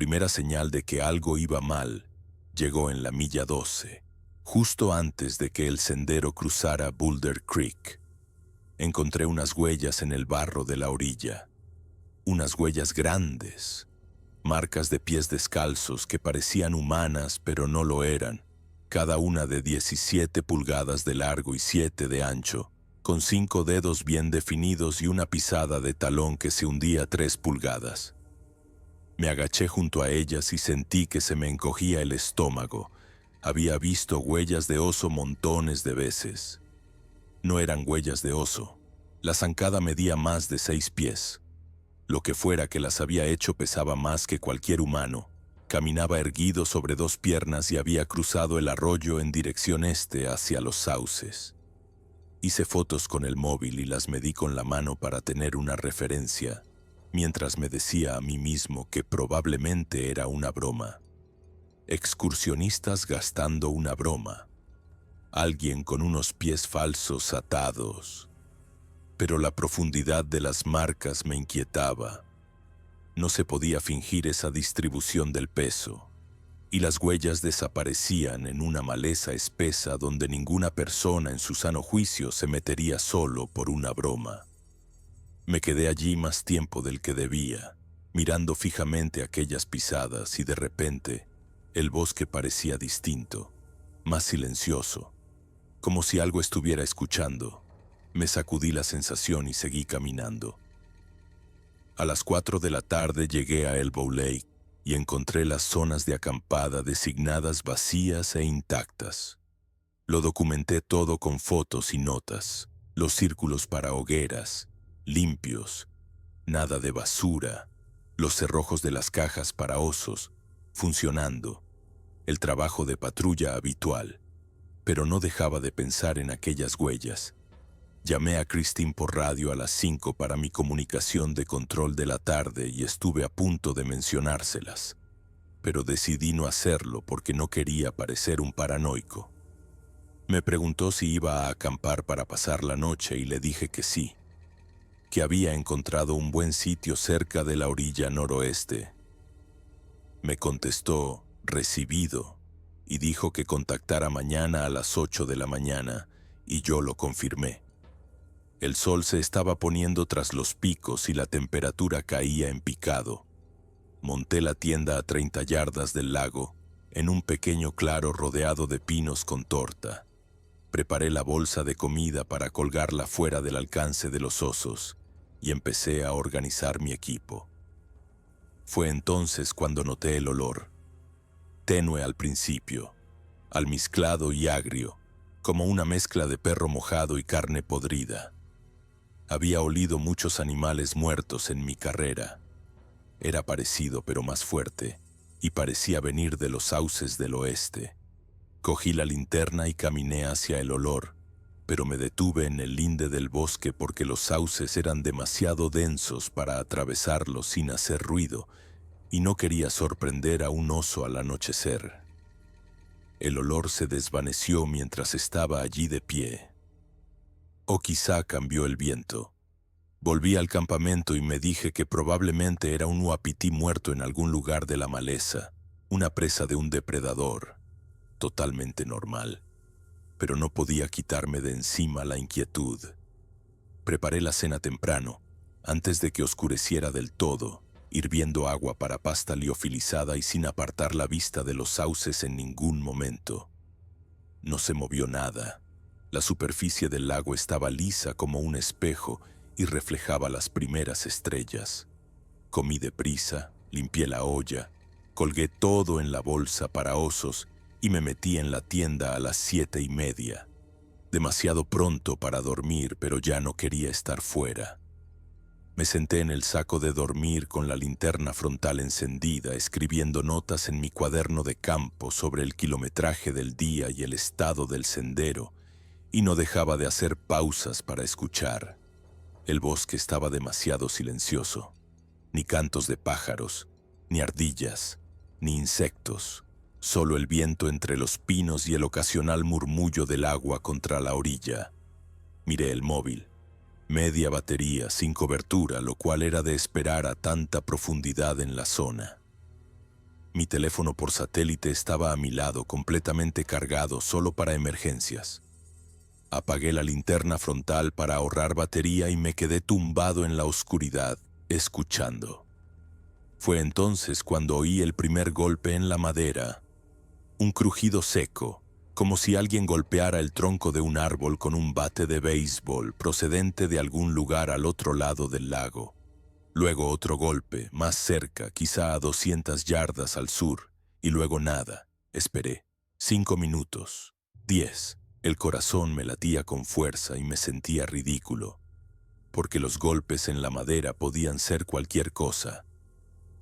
primera señal de que algo iba mal llegó en la milla 12, justo antes de que el sendero cruzara Boulder Creek. Encontré unas huellas en el barro de la orilla, unas huellas grandes, marcas de pies descalzos que parecían humanas pero no lo eran, cada una de 17 pulgadas de largo y 7 de ancho, con 5 dedos bien definidos y una pisada de talón que se hundía 3 pulgadas. Me agaché junto a ellas y sentí que se me encogía el estómago. Había visto huellas de oso montones de veces. No eran huellas de oso. La zancada medía más de 6 pies. Lo que fuera que las había hecho pesaba más que cualquier humano. Caminaba erguido sobre 2 piernas y había cruzado el arroyo en dirección este hacia los sauces. Hice fotos con el móvil y las medí con la mano para tener una referencia, mientras me decía a mí mismo que probablemente era una broma. Excursionistas gastando una broma. Alguien con unos pies falsos atados. Pero la profundidad de las marcas me inquietaba. No se podía fingir esa distribución del peso, y las huellas desaparecían en una maleza espesa donde ninguna persona en su sano juicio se metería solo por una broma. Me quedé allí más tiempo del que debía, mirando fijamente aquellas pisadas y de repente el bosque parecía distinto, más silencioso, como si algo estuviera escuchando. Me sacudí la sensación y seguí caminando. A las 4 de la tarde llegué a Elbow Lake y encontré las zonas de acampada designadas vacías e intactas. Lo documenté todo con fotos y notas, los círculos para hogueras, limpios, nada de basura, los cerrojos de las cajas para osos, funcionando, el trabajo de patrulla habitual, pero no dejaba de pensar en aquellas huellas. Llamé a Christine por radio a las 5 para mi comunicación de control de la tarde y estuve a punto de mencionárselas, pero decidí no hacerlo porque no quería parecer un paranoico. Me preguntó si iba a acampar para pasar la noche y le dije que sí, que había encontrado un buen sitio cerca de la orilla noroeste. Me contestó, recibido, y dijo que contactara mañana a las 8 de la mañana, y yo lo confirmé. El sol se estaba poniendo tras los picos y la temperatura caía en picado. Monté la tienda a 30 yardas del lago, en un pequeño claro rodeado de pinos con torta. Preparé la bolsa de comida para colgarla fuera del alcance de los osos y empecé a organizar mi equipo. Fue entonces cuando noté el olor, tenue al principio, almizclado y agrio, como una mezcla de perro mojado y carne podrida. Había olido muchos animales muertos en mi carrera. Era parecido pero más fuerte, y parecía venir de los sauces del oeste. Cogí la linterna y caminé hacia el olor, pero me detuve en el linde del bosque porque los sauces eran demasiado densos para atravesarlos sin hacer ruido, y no quería sorprender a un oso al anochecer. El olor se desvaneció mientras estaba allí de pie. O quizá cambió el viento. Volví al campamento y me dije que probablemente era un uapití muerto en algún lugar de la maleza, una presa de un depredador, totalmente normal. Pero no podía quitarme de encima la inquietud. Preparé la cena temprano, antes de que oscureciera del todo, hirviendo agua para pasta liofilizada y sin apartar la vista de los sauces en ningún momento. No se movió nada. La superficie del lago estaba lisa como un espejo y reflejaba las primeras estrellas. Comí deprisa, limpié la olla, colgué todo en la bolsa para osos y me metí en la tienda a las 7:30. Demasiado pronto para dormir, pero ya no quería estar fuera. Me senté en el saco de dormir con la linterna frontal encendida, escribiendo notas en mi cuaderno de campo sobre el kilometraje del día y el estado del sendero, y no dejaba de hacer pausas para escuchar. El bosque estaba demasiado silencioso. Ni cantos de pájaros, ni ardillas, ni insectos. Solo el viento entre los pinos y el ocasional murmullo del agua contra la orilla. Miré el móvil. Media batería, sin cobertura, lo cual era de esperar a tanta profundidad en la zona. Mi teléfono por satélite estaba a mi lado, completamente cargado, solo para emergencias. Apagué la linterna frontal para ahorrar batería y me quedé tumbado en la oscuridad, escuchando. Fue entonces cuando oí el primer golpe en la madera. Un crujido seco, como si alguien golpeara el tronco de un árbol con un bate de béisbol procedente de algún lugar al otro lado del lago. Luego otro golpe, más cerca, quizá a 200 yardas al sur, y luego nada. Esperé. 5 minutos. 10. El corazón me latía con fuerza y me sentía ridículo, porque los golpes en la madera podían ser cualquier cosa.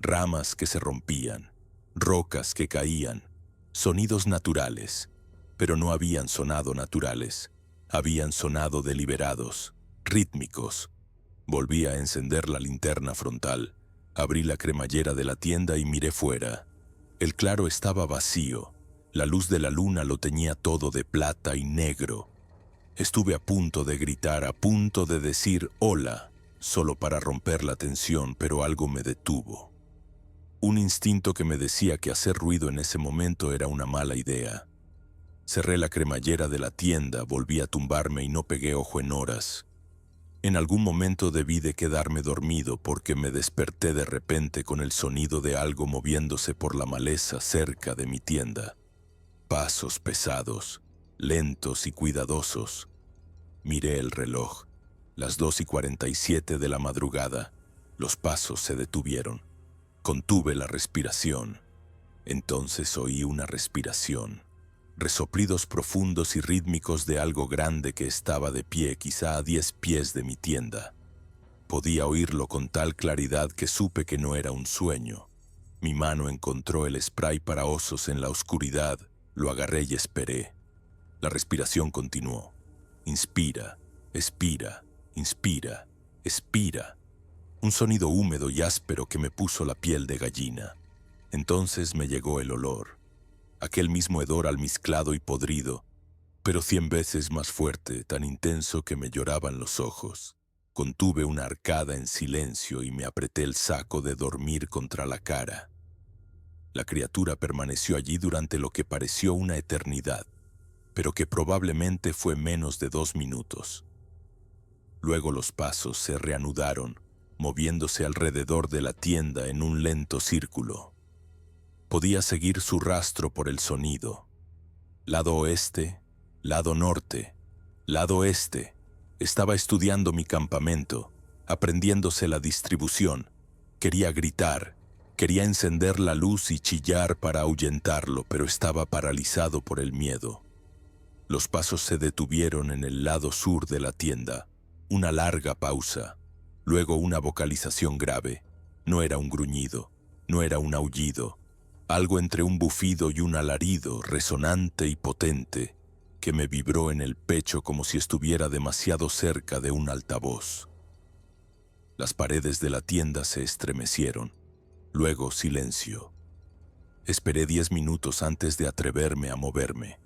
Ramas que se rompían, rocas que caían, sonidos naturales, pero no habían sonado naturales, habían sonado deliberados, rítmicos. Volví a encender la linterna frontal, abrí la cremallera de la tienda y miré fuera. El claro estaba vacío, la luz de la luna lo teñía todo de plata y negro. Estuve a punto de gritar, a punto de decir hola, solo para romper la tensión, pero algo me detuvo. Un instinto que me decía que hacer ruido en ese momento era una mala idea. Cerré la cremallera de la tienda, volví a tumbarme y no pegué ojo en horas. En algún momento debí de quedarme dormido porque me desperté de repente con el sonido de algo moviéndose por la maleza cerca de mi tienda. Pasos pesados, lentos y cuidadosos. Miré el reloj, las 2:47 de la madrugada. Los pasos se detuvieron. Contuve la respiración. Entonces oí una respiración. Resoplidos profundos y rítmicos de algo grande que estaba de pie, quizá a 10 pies de mi tienda. Podía oírlo con tal claridad que supe que no era un sueño. Mi mano encontró el spray para osos en la oscuridad, lo agarré y esperé. La respiración continuó. Inspira, expira, inspira, expira. Un sonido húmedo y áspero que me puso la piel de gallina. Entonces me llegó el olor. Aquel mismo hedor almizclado y podrido, pero 100 veces más fuerte, tan intenso que me lloraban los ojos. Contuve una arcada en silencio y me apreté el saco de dormir contra la cara. La criatura permaneció allí durante lo que pareció una eternidad, pero que probablemente fue menos de 2 minutos. Luego los pasos se reanudaron, moviéndose alrededor de la tienda en un lento círculo. Podía seguir su rastro por el sonido. Lado oeste, lado norte, lado este. Estaba estudiando mi campamento, aprendiéndose la distribución. Quería gritar, quería encender la luz y chillar para ahuyentarlo, pero estaba paralizado por el miedo. Los pasos se detuvieron en el lado sur de la tienda. Una larga pausa, luego una vocalización grave. No era un gruñido, no era un aullido. Algo entre un bufido y un alarido resonante y potente que me vibró en el pecho como si estuviera demasiado cerca de un altavoz. Las paredes de la tienda se estremecieron. Luego silencio. Esperé 10 minutos antes de atreverme a moverme.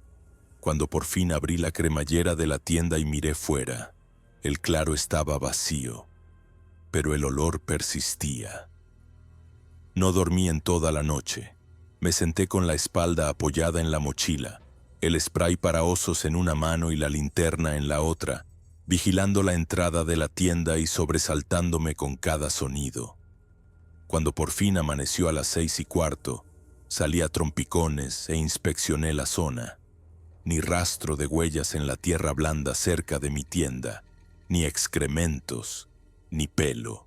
Cuando por fin abrí la cremallera de la tienda y miré fuera, el claro estaba vacío, pero el olor persistía. No dormí en toda la noche. Me senté con la espalda apoyada en la mochila, el spray para osos en una mano y la linterna en la otra, vigilando la entrada de la tienda y sobresaltándome con cada sonido. Cuando por fin amaneció a las 6:15, salí a trompicones e inspeccioné la zona. Ni rastro de huellas en la tierra blanda cerca de mi tienda, ni excrementos, ni pelo.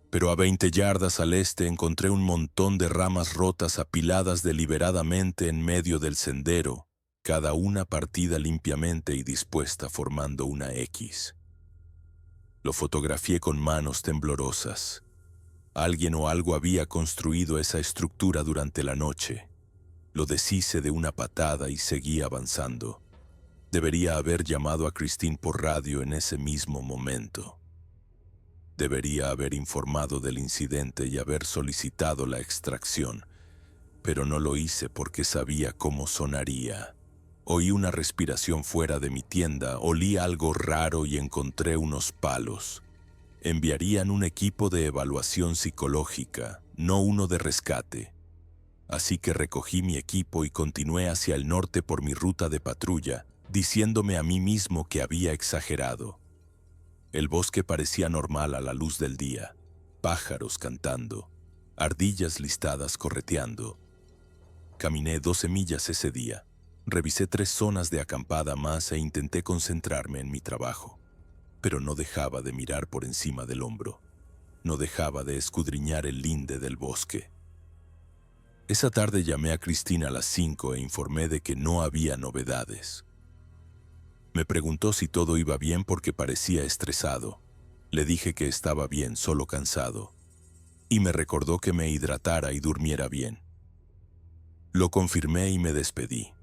Pero a 20 yardas al este encontré un montón de ramas rotas apiladas deliberadamente en medio del sendero, cada una partida limpiamente y dispuesta formando una X. Lo fotografié con manos temblorosas. Alguien o algo había construido esa estructura durante la noche. Lo deshice de una patada y seguí avanzando. Debería haber llamado a Christine por radio en ese mismo momento. Debería haber informado del incidente y haber solicitado la extracción, pero no lo hice porque sabía cómo sonaría. Oí una respiración fuera de mi tienda, olí algo raro y encontré unos palos. Enviarían un equipo de evaluación psicológica, no uno de rescate. así que recogí mi equipo y continué hacia el norte por mi ruta de patrulla, diciéndome a mí mismo que había exagerado. El bosque parecía normal a la luz del día, pájaros cantando, ardillas listadas correteando. Caminé 12 millas ese día, revisé 3 zonas de acampada más e intenté concentrarme en mi trabajo, pero no dejaba de mirar por encima del hombro, no dejaba de escudriñar el linde del bosque. Esa tarde llamé a Cristina a las 5 e informé de que no había novedades. Me preguntó si todo iba bien porque parecía estresado. Le dije que estaba bien, solo cansado. Y me recordó que me hidratara y durmiera bien. Lo confirmé y me despedí.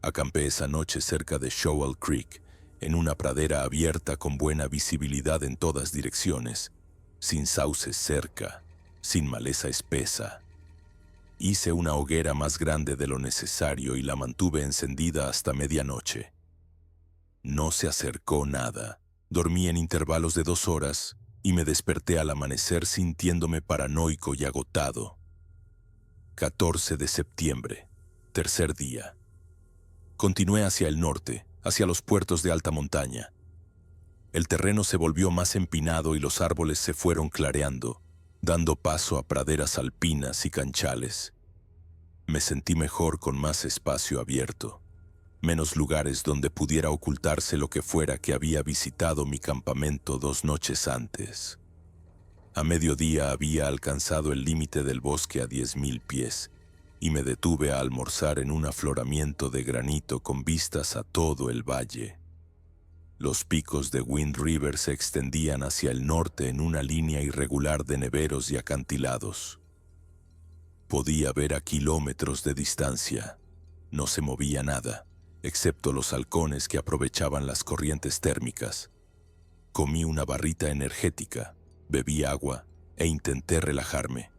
Acampé esa noche cerca de Shoal Creek, en una pradera abierta con buena visibilidad en todas direcciones, sin sauces cerca, sin maleza espesa. Hice una hoguera más grande de lo necesario y la mantuve encendida hasta medianoche. No se acercó nada. Dormí en intervalos de 2 horas y me desperté al amanecer sintiéndome paranoico y agotado. 14 de septiembre, tercer día. Continué hacia el norte, hacia los puertos de alta montaña. El terreno se volvió más empinado y los árboles se fueron clareando, dando paso a praderas alpinas y canchales. Me sentí mejor con más espacio abierto, menos lugares donde pudiera ocultarse lo que fuera que había visitado mi campamento 2 noches antes. A mediodía había alcanzado el límite del bosque a 10.000 pies y me detuve a almorzar en un afloramiento de granito con vistas a todo el valle. Los picos de Wind River se extendían hacia el norte en una línea irregular de neveros y acantilados. Podía ver a kilómetros de distancia. No se movía nada, excepto los halcones que aprovechaban las corrientes térmicas. Comí una barrita energética, bebí agua e intenté relajarme.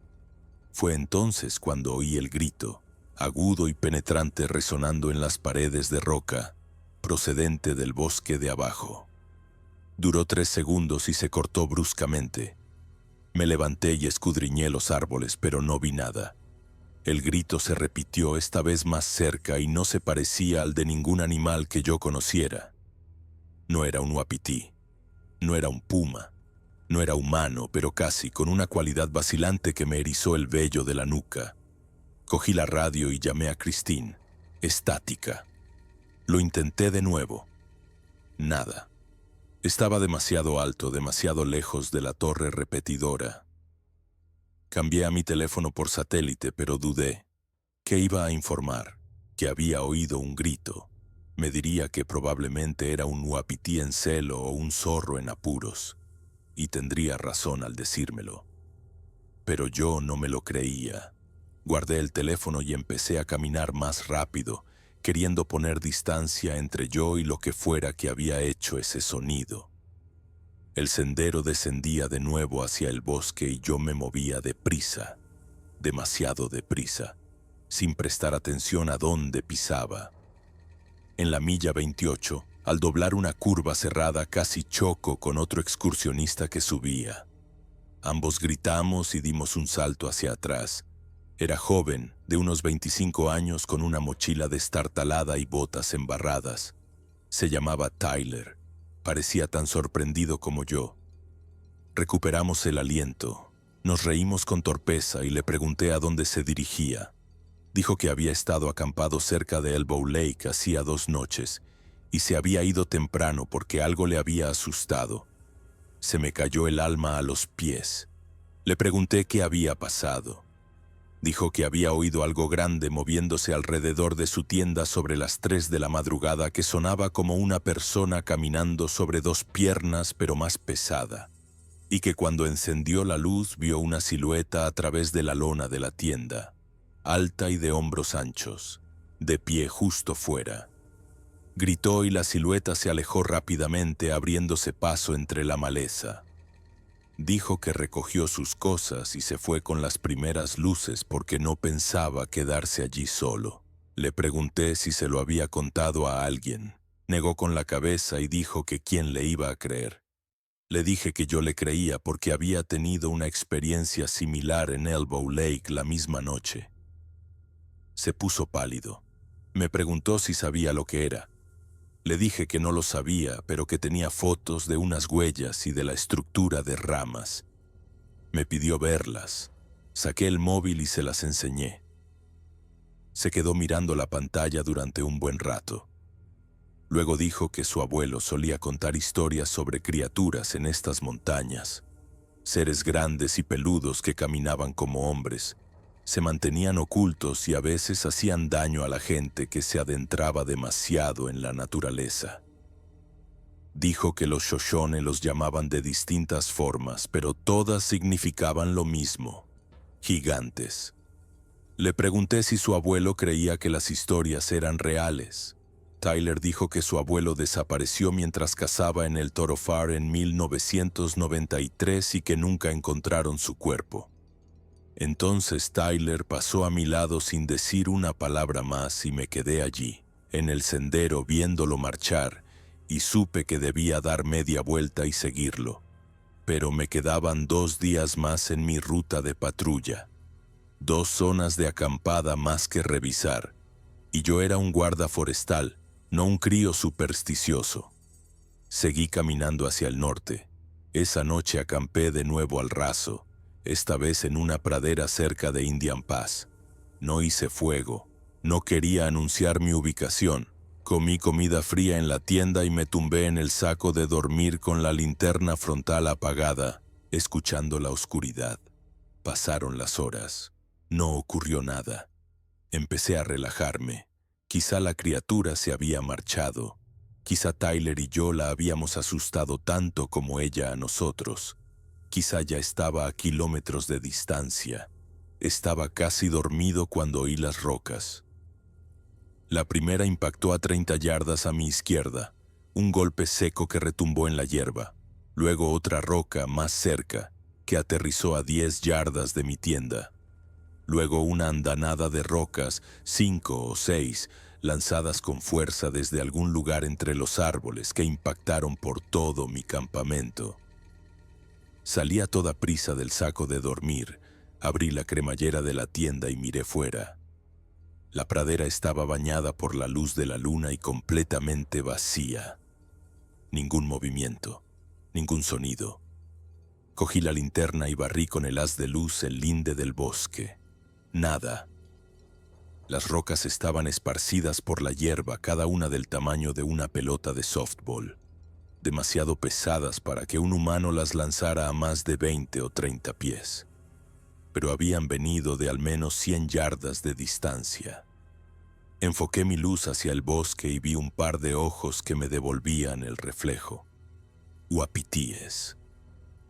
Fue entonces cuando oí el grito, agudo y penetrante resonando en las paredes de roca, procedente del bosque de abajo. Duró 3 segundos y se cortó bruscamente. Me levanté y escudriñé los árboles, pero no vi nada. El grito se repitió esta vez más cerca y no se parecía al de ningún animal que yo conociera. No era un uapití, no era un puma, no era humano, pero casi, con una cualidad vacilante que me erizó el vello de la nuca. Cogí la radio y llamé a Christine, estática. Lo intenté de nuevo. Nada. Estaba demasiado alto, demasiado lejos de la torre repetidora. Cambié a mi teléfono por satélite, pero dudé. ¿Qué iba a informar? Que había oído un grito. Me diría que probablemente era un uapití en celo o un zorro en apuros. Y tendría razón al decírmelo. Pero yo no me lo creía. Guardé el teléfono y empecé a caminar más rápido, queriendo poner distancia entre yo y lo que fuera que había hecho ese sonido. El sendero descendía de nuevo hacia el bosque y yo me movía deprisa, demasiado deprisa, sin prestar atención a dónde pisaba. En la milla 28, al doblar una curva cerrada, casi choco con otro excursionista que subía. Ambos gritamos y dimos un salto hacia atrás. Era joven, de unos 25 años, con una mochila destartalada y botas embarradas. Se llamaba Tyler. Parecía tan sorprendido como yo. Recuperamos el aliento. Nos reímos con torpeza y le pregunté a dónde se dirigía. Dijo que había estado acampado cerca de Elbow Lake hacía 2 noches y se había ido temprano porque algo le había asustado. Se me cayó el alma a los pies. Le pregunté qué había pasado. Dijo que había oído algo grande moviéndose alrededor de su tienda sobre las 3 de la madrugada que sonaba como una persona caminando sobre 2 piernas pero más pesada, y que cuando encendió la luz vio una silueta a través de la lona de la tienda, alta y de hombros anchos, de pie justo fuera. Gritó y la silueta se alejó rápidamente abriéndose paso entre la maleza. Dijo que recogió sus cosas y se fue con las primeras luces porque no pensaba quedarse allí solo. Le pregunté si se lo había contado a alguien. Negó con la cabeza y dijo que quién le iba a creer. Le dije que yo le creía porque había tenido una experiencia similar en Elbow Lake la misma noche. Se puso pálido. Me preguntó si sabía lo que era. Le dije que no lo sabía, pero que tenía fotos de unas huellas y de la estructura de ramas. Me pidió verlas. Saqué el móvil y se las enseñé. Se quedó mirando la pantalla durante un buen rato. Luego dijo que su abuelo solía contar historias sobre criaturas en estas montañas. Seres grandes y peludos que caminaban como hombres. Se mantenían ocultos y a veces hacían daño a la gente que se adentraba demasiado en la naturaleza. Dijo que los Shoshone los llamaban de distintas formas, pero todas significaban lo mismo: gigantes. Le pregunté si su abuelo creía que las historias eran reales. Tyler dijo que su abuelo desapareció mientras cazaba en el Toro Far en 1993 y que nunca encontraron su cuerpo. Entonces Tyler pasó a mi lado sin decir una palabra más y me quedé allí, en el sendero viéndolo marchar, y supe que debía dar media vuelta y seguirlo. Pero me quedaban 2 días más en mi ruta de patrulla. 2 zonas de acampada más que revisar, y yo era un guarda forestal, no un crío supersticioso. Seguí caminando hacia el norte. Esa noche acampé de nuevo al raso, esta vez en una pradera cerca de Indian Pass. No hice fuego, no quería anunciar mi ubicación. Comí comida fría en la tienda y me tumbé en el saco de dormir con la linterna frontal apagada, escuchando la oscuridad. Pasaron las horas. No ocurrió nada. Empecé a relajarme. Quizá la criatura se había marchado. Quizá Tyler y yo la habíamos asustado tanto como ella a nosotros. Quizá ya estaba a kilómetros de distancia. Estaba casi dormido cuando oí las rocas. La primera impactó a 30 yardas a mi izquierda, un golpe seco que retumbó en la hierba. Luego otra roca más cerca, que aterrizó a 10 yardas de mi tienda. Luego una andanada de rocas, 5 o 6, lanzadas con fuerza desde algún lugar entre los árboles que impactaron por todo mi campamento. Salí a toda prisa del saco de dormir, abrí la cremallera de la tienda y miré fuera. La pradera estaba bañada por la luz de la luna y completamente vacía. Ningún movimiento, ningún sonido. Cogí la linterna y barrí con el haz de luz el linde del bosque. Nada. Las rocas estaban esparcidas por la hierba, cada una del tamaño de una pelota de softball. Demasiado pesadas para que un humano las lanzara a más de 20 o 30 pies. Pero habían venido de al menos 100 yardas de distancia. Enfoqué mi luz hacia el bosque y vi un par de ojos que me devolvían el reflejo. Uapitíes.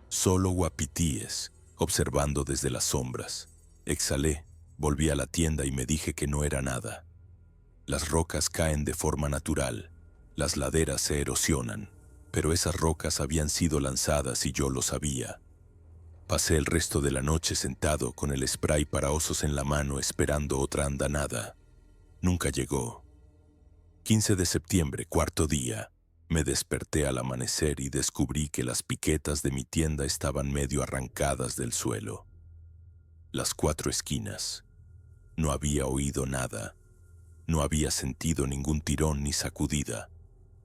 Solo uapitíes, observando desde las sombras. Exhalé, volví a la tienda y me dije que no era nada. Las rocas caen de forma natural, las laderas se erosionan, pero esas rocas habían sido lanzadas y yo lo sabía. Pasé el resto de la noche sentado con el spray para osos en la mano esperando otra andanada. Nunca llegó. 15 de septiembre, cuarto día. Me desperté al amanecer y descubrí que las piquetas de mi tienda estaban medio arrancadas del suelo. Las 4 esquinas. No había oído nada. No había sentido ningún tirón ni sacudida.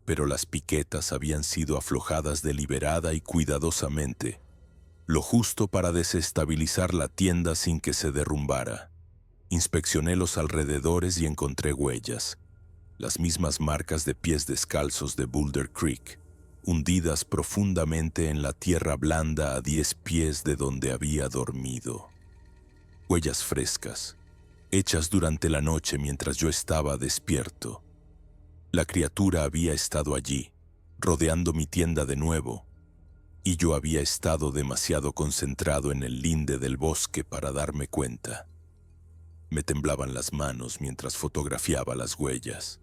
Pero las piquetas habían sido aflojadas deliberada y cuidadosamente, lo justo para desestabilizar la tienda sin que se derrumbara. Inspeccioné los alrededores y encontré huellas, las mismas marcas de pies descalzos de Boulder Creek, hundidas profundamente en la tierra blanda a 10 pies de donde había dormido. Huellas frescas, hechas durante la noche mientras yo estaba despierto. La criatura había estado allí, rodeando mi tienda de nuevo, y yo había estado demasiado concentrado en el linde del bosque para darme cuenta. Me temblaban las manos mientras fotografiaba las huellas.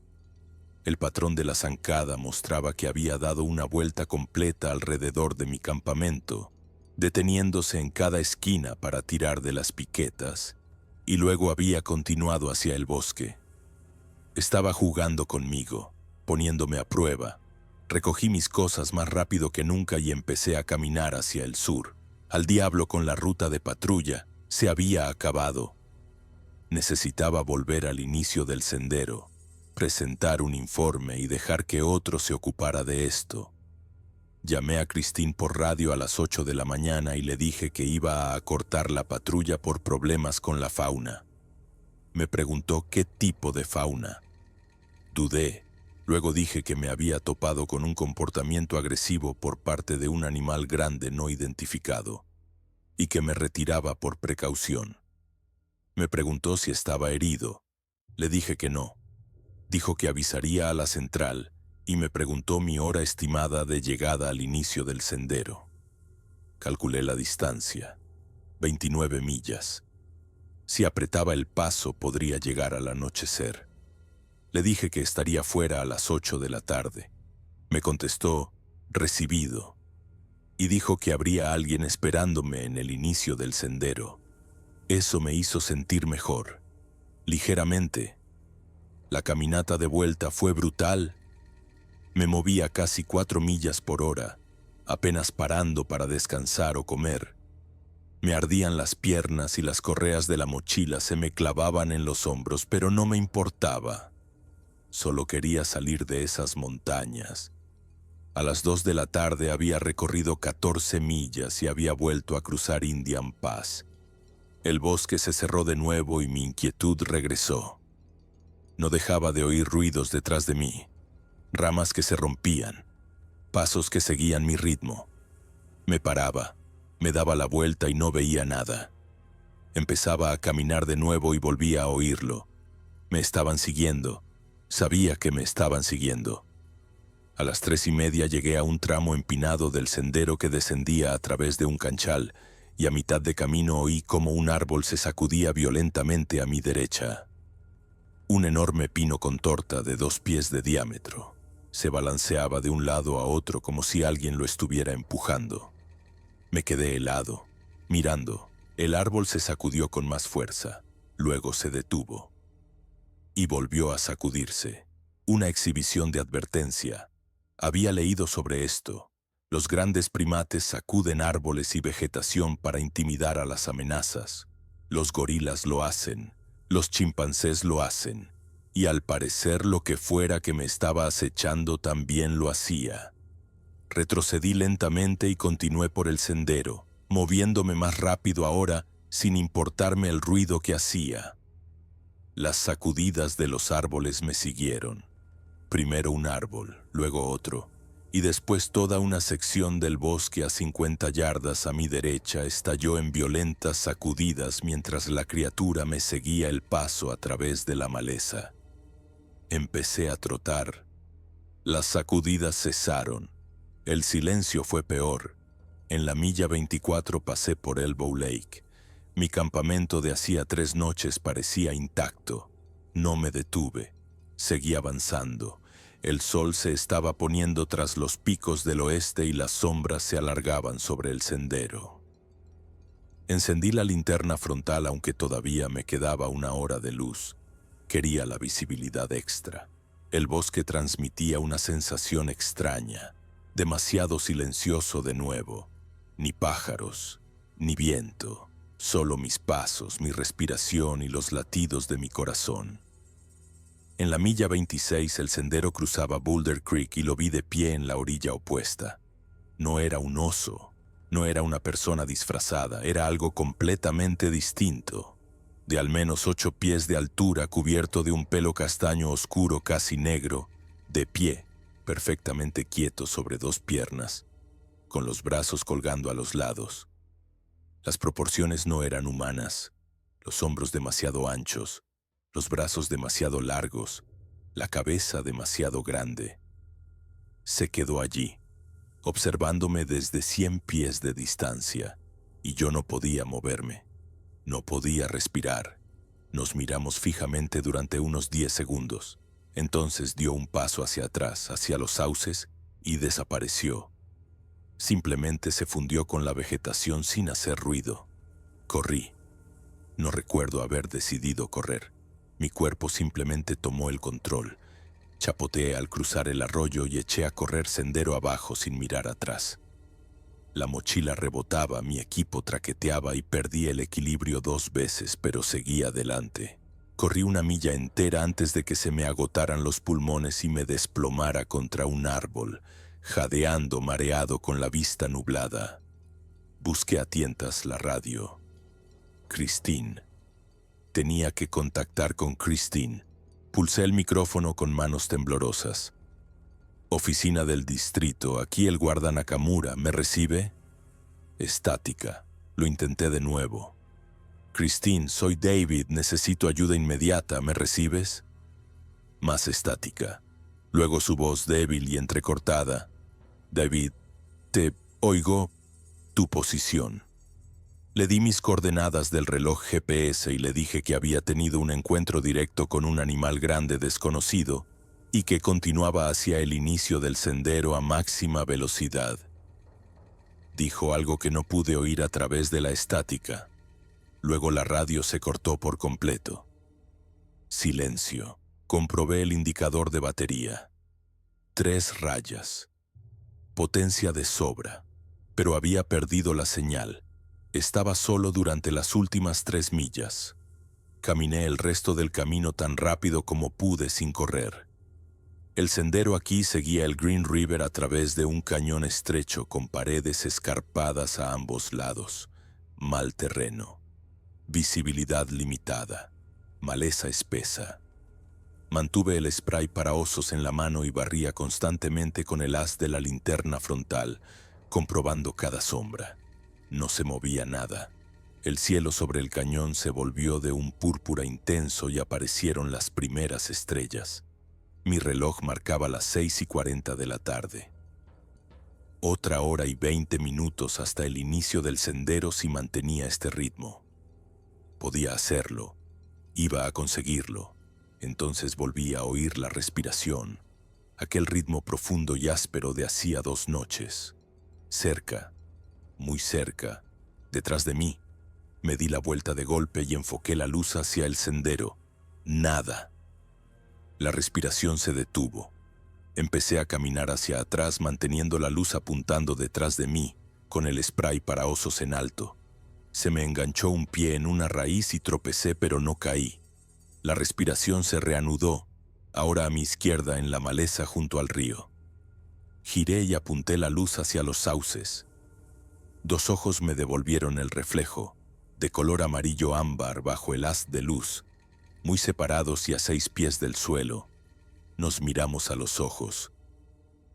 El patrón de la zancada mostraba que había dado una vuelta completa alrededor de mi campamento, deteniéndose en cada esquina para tirar de las piquetas, y luego había continuado hacia el bosque. Estaba jugando conmigo, poniéndome a prueba. Recogí mis cosas más rápido que nunca y empecé a caminar hacia el sur. Al diablo con la ruta de patrulla, se había acabado. Necesitaba volver al inicio del sendero, presentar un informe y dejar que otro se ocupara de esto. Llamé a Christine por radio a las 8 de la mañana y le dije que iba a acortar la patrulla por problemas con la fauna. Me preguntó qué tipo de fauna. Dudé. Luego dije que me había topado con un comportamiento agresivo por parte de un animal grande no identificado y que me retiraba por precaución. Me preguntó si estaba herido. Le dije que no. Dijo que avisaría a la central y me preguntó mi hora estimada de llegada al inicio del sendero. Calculé la distancia, 29 millas. Si apretaba el paso podría llegar al anochecer. Le dije que estaría fuera a las 8 de la tarde. Me contestó, recibido, y dijo que habría alguien esperándome en el inicio del sendero. Eso me hizo sentir mejor, ligeramente. La caminata de vuelta fue brutal. Me movía a casi 4 millas por hora, apenas parando para descansar o comer. Me ardían las piernas y las correas de la mochila se me clavaban en los hombros, pero no me importaba. Solo quería salir de esas montañas. A las 2 de la tarde había recorrido 14 millas y había vuelto a cruzar Indian Pass. El bosque se cerró de nuevo y mi inquietud regresó. No dejaba de oír ruidos detrás de mí, ramas que se rompían, pasos que seguían mi ritmo. Me paraba, me daba la vuelta y no veía nada. Empezaba a caminar de nuevo y volvía a oírlo. Me estaban siguiendo. Sabía que me estaban siguiendo. A las 3:30 llegué a un tramo empinado del sendero que descendía a través de un canchal y a mitad de camino oí cómo un árbol se sacudía violentamente a mi derecha. Un enorme pino con torta de 2 pies de diámetro se balanceaba de un lado a otro como si alguien lo estuviera empujando. Me quedé helado, mirando. El árbol se sacudió con más fuerza, luego se detuvo. Y volvió a sacudirse. Una exhibición de advertencia. Había leído sobre esto. Los grandes primates sacuden árboles y vegetación para intimidar a las amenazas. Los gorilas lo hacen. Los chimpancés lo hacen. Y al parecer lo que fuera que me estaba acechando también lo hacía. Retrocedí lentamente y continué por el sendero, moviéndome más rápido ahora sin importarme el ruido que hacía. Las sacudidas de los árboles me siguieron. Primero un árbol, luego otro, y después toda una sección del bosque a 50 yardas a mi derecha estalló en violentas sacudidas mientras la criatura me seguía el paso a través de la maleza. Empecé a trotar. Las sacudidas cesaron. El silencio fue peor. En la milla 24 pasé por Elbow Lake. Mi campamento de hacía 3 noches parecía intacto. No me detuve. Seguí avanzando. El sol se estaba poniendo tras los picos del oeste y las sombras se alargaban sobre el sendero. Encendí la linterna frontal aunque todavía me quedaba 1 hora de luz. Quería la visibilidad extra. El bosque transmitía una sensación extraña, demasiado silencioso de nuevo. Ni pájaros, ni viento. Solo mis pasos, mi respiración y los latidos de mi corazón. En la milla 26 el sendero cruzaba Boulder Creek y lo vi de pie en la orilla opuesta. No era un oso, no era una persona disfrazada, era algo completamente distinto. De al menos 8 pies de altura, cubierto de un pelo castaño oscuro casi negro, de pie, perfectamente quieto sobre 2 piernas, con los brazos colgando a los lados. Las proporciones no eran humanas, los hombros demasiado anchos, los brazos demasiado largos, la cabeza demasiado grande. Se quedó allí, observándome desde 100 pies de distancia, y yo no podía moverme, no podía respirar. Nos miramos fijamente durante unos 10 segundos. Entonces dio un paso hacia atrás, hacia los sauces, y desapareció. Simplemente se fundió con la vegetación sin hacer ruido. Corrí. No recuerdo haber decidido correr. Mi cuerpo simplemente tomó el control. Chapoteé al cruzar el arroyo y eché a correr sendero abajo sin mirar atrás. La mochila rebotaba, mi equipo traqueteaba y perdí el equilibrio 2 veces, pero seguí adelante. Corrí una milla entera antes de que se me agotaran los pulmones y me desplomara contra un árbol, jadeando, mareado con la vista nublada. Busqué a tientas la radio. Christine. Tenía que contactar con Christine. Pulsé el micrófono con manos temblorosas. Oficina del distrito, aquí el guarda Nakamura, ¿me recibe? Estática. Lo intenté de nuevo. Christine, soy David, necesito ayuda inmediata, ¿me recibes? Más estática. Luego su voz débil y entrecortada. David, te oigo. Tu posición. Le di mis coordenadas del reloj GPS y le dije que había tenido un encuentro directo con un animal grande desconocido y que continuaba hacia el inicio del sendero a máxima velocidad. Dijo algo que no pude oír a través de la estática. Luego la radio se cortó por completo. Silencio. Comprobé el indicador de batería. 3 rayas. Potencia de sobra. Pero había perdido la señal. Estaba solo durante las últimas 3 millas. Caminé el resto del camino tan rápido como pude sin correr. El sendero aquí seguía el Green River a través de un cañón estrecho con paredes escarpadas a ambos lados. Mal terreno. Visibilidad limitada. Maleza espesa. Mantuve el spray para osos en la mano y barría constantemente con el haz de la linterna frontal, comprobando cada sombra. No se movía nada. El cielo sobre el cañón se volvió de un púrpura intenso y aparecieron las primeras estrellas. Mi reloj marcaba las 6:40 de la tarde. Otra hora y 20 minutos hasta el inicio del sendero si mantenía este ritmo. Podía hacerlo. Iba a conseguirlo. Entonces volví a oír la respiración, aquel ritmo profundo y áspero de hacía 2 noches. Cerca, muy cerca, detrás de mí. Me di la vuelta de golpe y enfoqué la luz hacia el sendero. Nada. La respiración se detuvo. Empecé a caminar hacia atrás manteniendo la luz apuntando detrás de mí, con el spray para osos en alto. Se me enganchó un pie en una raíz y tropecé, pero no caí. La respiración se reanudó, ahora a mi izquierda en la maleza junto al río. Giré y apunté la luz hacia los sauces. 2 ojos me devolvieron el reflejo, de color amarillo ámbar bajo el haz de luz, muy separados y a 6 pies del suelo. Nos miramos a los ojos.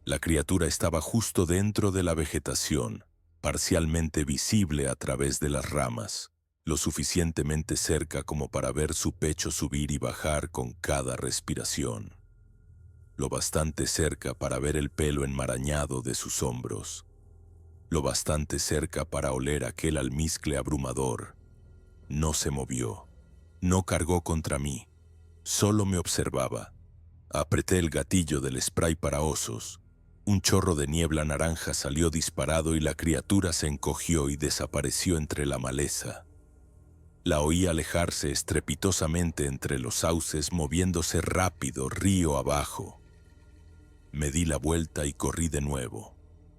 La criatura estaba justo dentro de la vegetación, parcialmente visible a través de las ramas, lo suficientemente cerca como para ver su pecho subir y bajar con cada respiración. Lo bastante cerca para ver el pelo enmarañado de sus hombros. Lo bastante cerca para oler aquel almizcle abrumador. No se movió. No cargó contra mí. Solo me observaba. Apreté el gatillo del spray para osos. Un chorro de niebla naranja salió disparado y la criatura se encogió y desapareció entre la maleza. La oí alejarse estrepitosamente entre los sauces, moviéndose rápido, río abajo. Me di la vuelta y corrí de nuevo.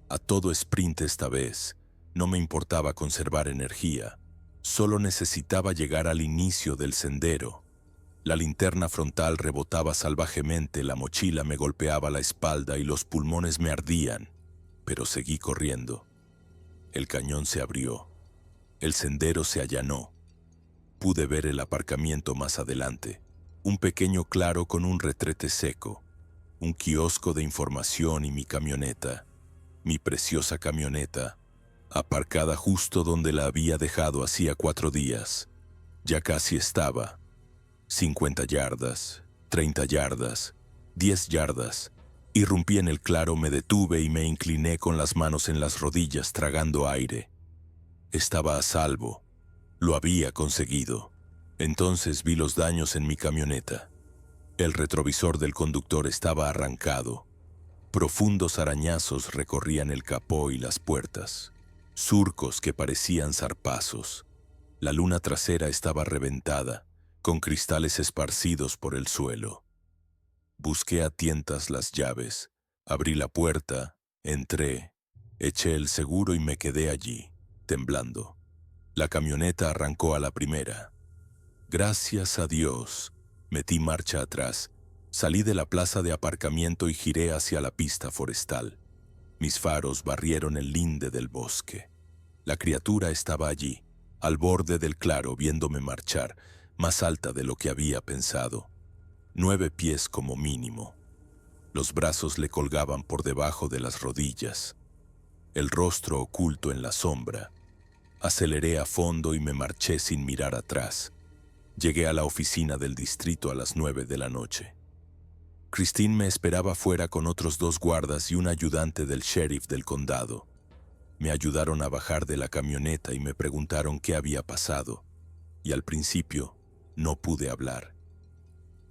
A todo sprint esta vez. No me importaba conservar energía. Solo necesitaba llegar al inicio del sendero. La linterna frontal rebotaba salvajemente, la mochila me golpeaba la espalda y los pulmones me ardían, pero seguí corriendo. El cañón se abrió. El sendero se allanó. Pude ver el aparcamiento más adelante, un pequeño claro con un retrete seco, un kiosco de información y mi camioneta, mi preciosa camioneta, aparcada justo donde la había dejado hacía 4 días. Ya casi estaba. 50 yardas, 30 yardas, 10 yardas. Irrumpí en el claro, me detuve y me incliné con las manos en las rodillas tragando aire. Estaba a salvo. Lo había conseguido. Entonces vi los daños en mi camioneta. El retrovisor del conductor estaba arrancado. Profundos arañazos recorrían el capó y las puertas. Surcos que parecían zarpazos. La luna trasera estaba reventada, con cristales esparcidos por el suelo. Busqué a tientas las llaves, abrí la puerta, entré, eché el seguro y me quedé allí, temblando. La camioneta arrancó a la primera. Gracias a Dios, Metí marcha atrás, salí de la plaza de aparcamiento y giré hacia la pista forestal. Mis faros barrieron el linde del bosque. La criatura estaba allí, al borde del claro, viéndome marchar, más alta de lo que había pensado. 9 pies como mínimo. Los brazos le colgaban por debajo de las rodillas. El rostro oculto en la sombra. Aceleré a fondo y me marché sin mirar atrás. Llegué a la oficina del distrito a las 9 de la noche. Christine me esperaba fuera con otros 2 guardas y un ayudante del sheriff del condado. Me ayudaron a bajar de la camioneta y me preguntaron qué había pasado, y al principio no pude hablar.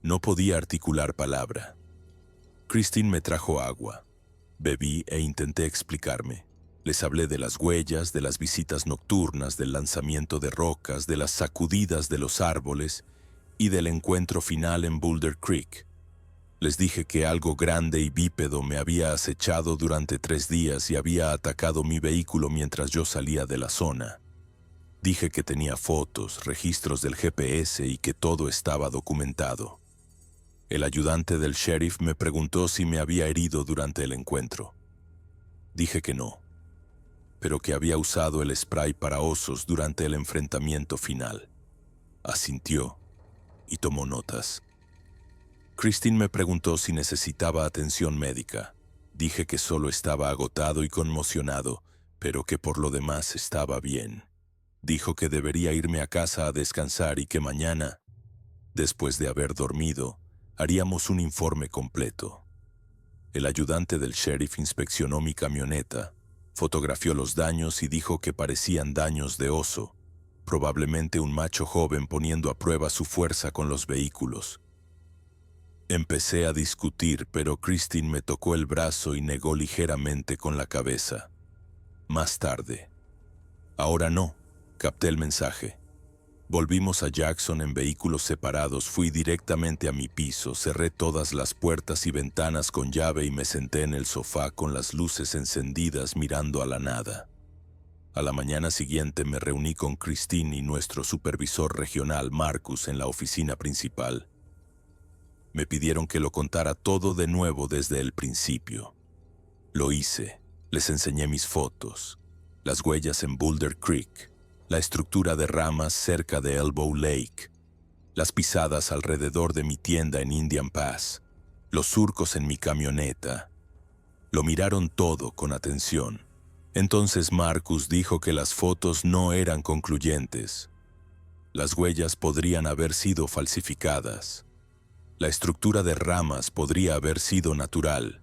No podía articular palabra. Christine me trajo agua. Bebí e intenté explicarme. Les hablé de las huellas, de las visitas nocturnas, del lanzamiento de rocas, de las sacudidas de los árboles y del encuentro final en Boulder Creek. Les dije que algo grande y bípedo me había acechado durante 3 días y había atacado mi vehículo mientras yo salía de la zona. Dije que tenía fotos, registros del GPS y que todo estaba documentado. El ayudante del sheriff me preguntó si me había herido durante el encuentro. Dije que no, pero que había usado el spray para osos durante el enfrentamiento final. Asintió y tomó notas. Christine me preguntó si necesitaba atención médica. Dije que solo estaba agotado y conmocionado, pero que por lo demás estaba bien. Dijo que debería irme a casa a descansar y que mañana, después de haber dormido, haríamos un informe completo. El ayudante del sheriff inspeccionó mi camioneta, fotografió los daños y dijo que parecían daños de oso, probablemente un macho joven poniendo a prueba su fuerza con los vehículos. Empecé a discutir, pero Christine me tocó el brazo y negó ligeramente con la cabeza. Más tarde. Ahora no, capté el mensaje. Volvimos a Jackson en vehículos separados, fui directamente a mi piso, cerré todas las puertas y ventanas con llave y me senté en el sofá con las luces encendidas mirando a la nada. A la mañana siguiente me reuní con Christine y nuestro supervisor regional, Marcus, en la oficina principal. Me pidieron que lo contara todo de nuevo desde el principio. Lo hice, les enseñé mis fotos, las huellas en Boulder Creek, la estructura de ramas cerca de Elbow Lake, las pisadas alrededor de mi tienda en Indian Pass, los surcos en mi camioneta. Lo miraron todo con atención. Entonces Marcus dijo que las fotos no eran concluyentes. Las huellas podrían haber sido falsificadas. La estructura de ramas podría haber sido natural.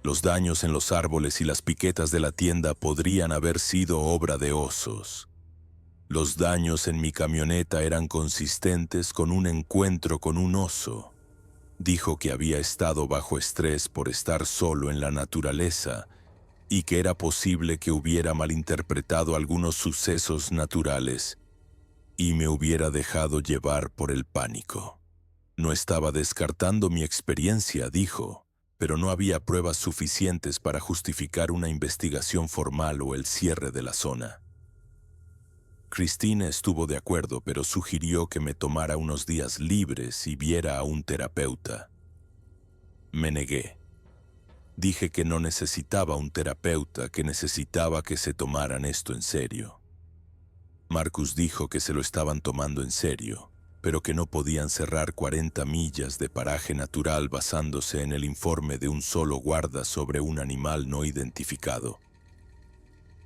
Los daños en los árboles y las piquetas de la tienda podrían haber sido obra de osos. Los daños en mi camioneta eran consistentes con un encuentro con un oso. Dijo que había estado bajo estrés por estar solo en la naturaleza y que era posible que hubiera malinterpretado algunos sucesos naturales y me hubiera dejado llevar por el pánico. No estaba descartando mi experiencia, dijo, pero no había pruebas suficientes para justificar una investigación formal o el cierre de la zona. Christine estuvo de acuerdo, pero sugirió que me tomara unos días libres y viera a un terapeuta. Me negué. Dije que no necesitaba un terapeuta, que necesitaba que se tomaran esto en serio. Marcus dijo que se lo estaban tomando en serio, pero que no podían cerrar 40 millas de paraje natural basándose en el informe de un solo guarda sobre un animal no identificado.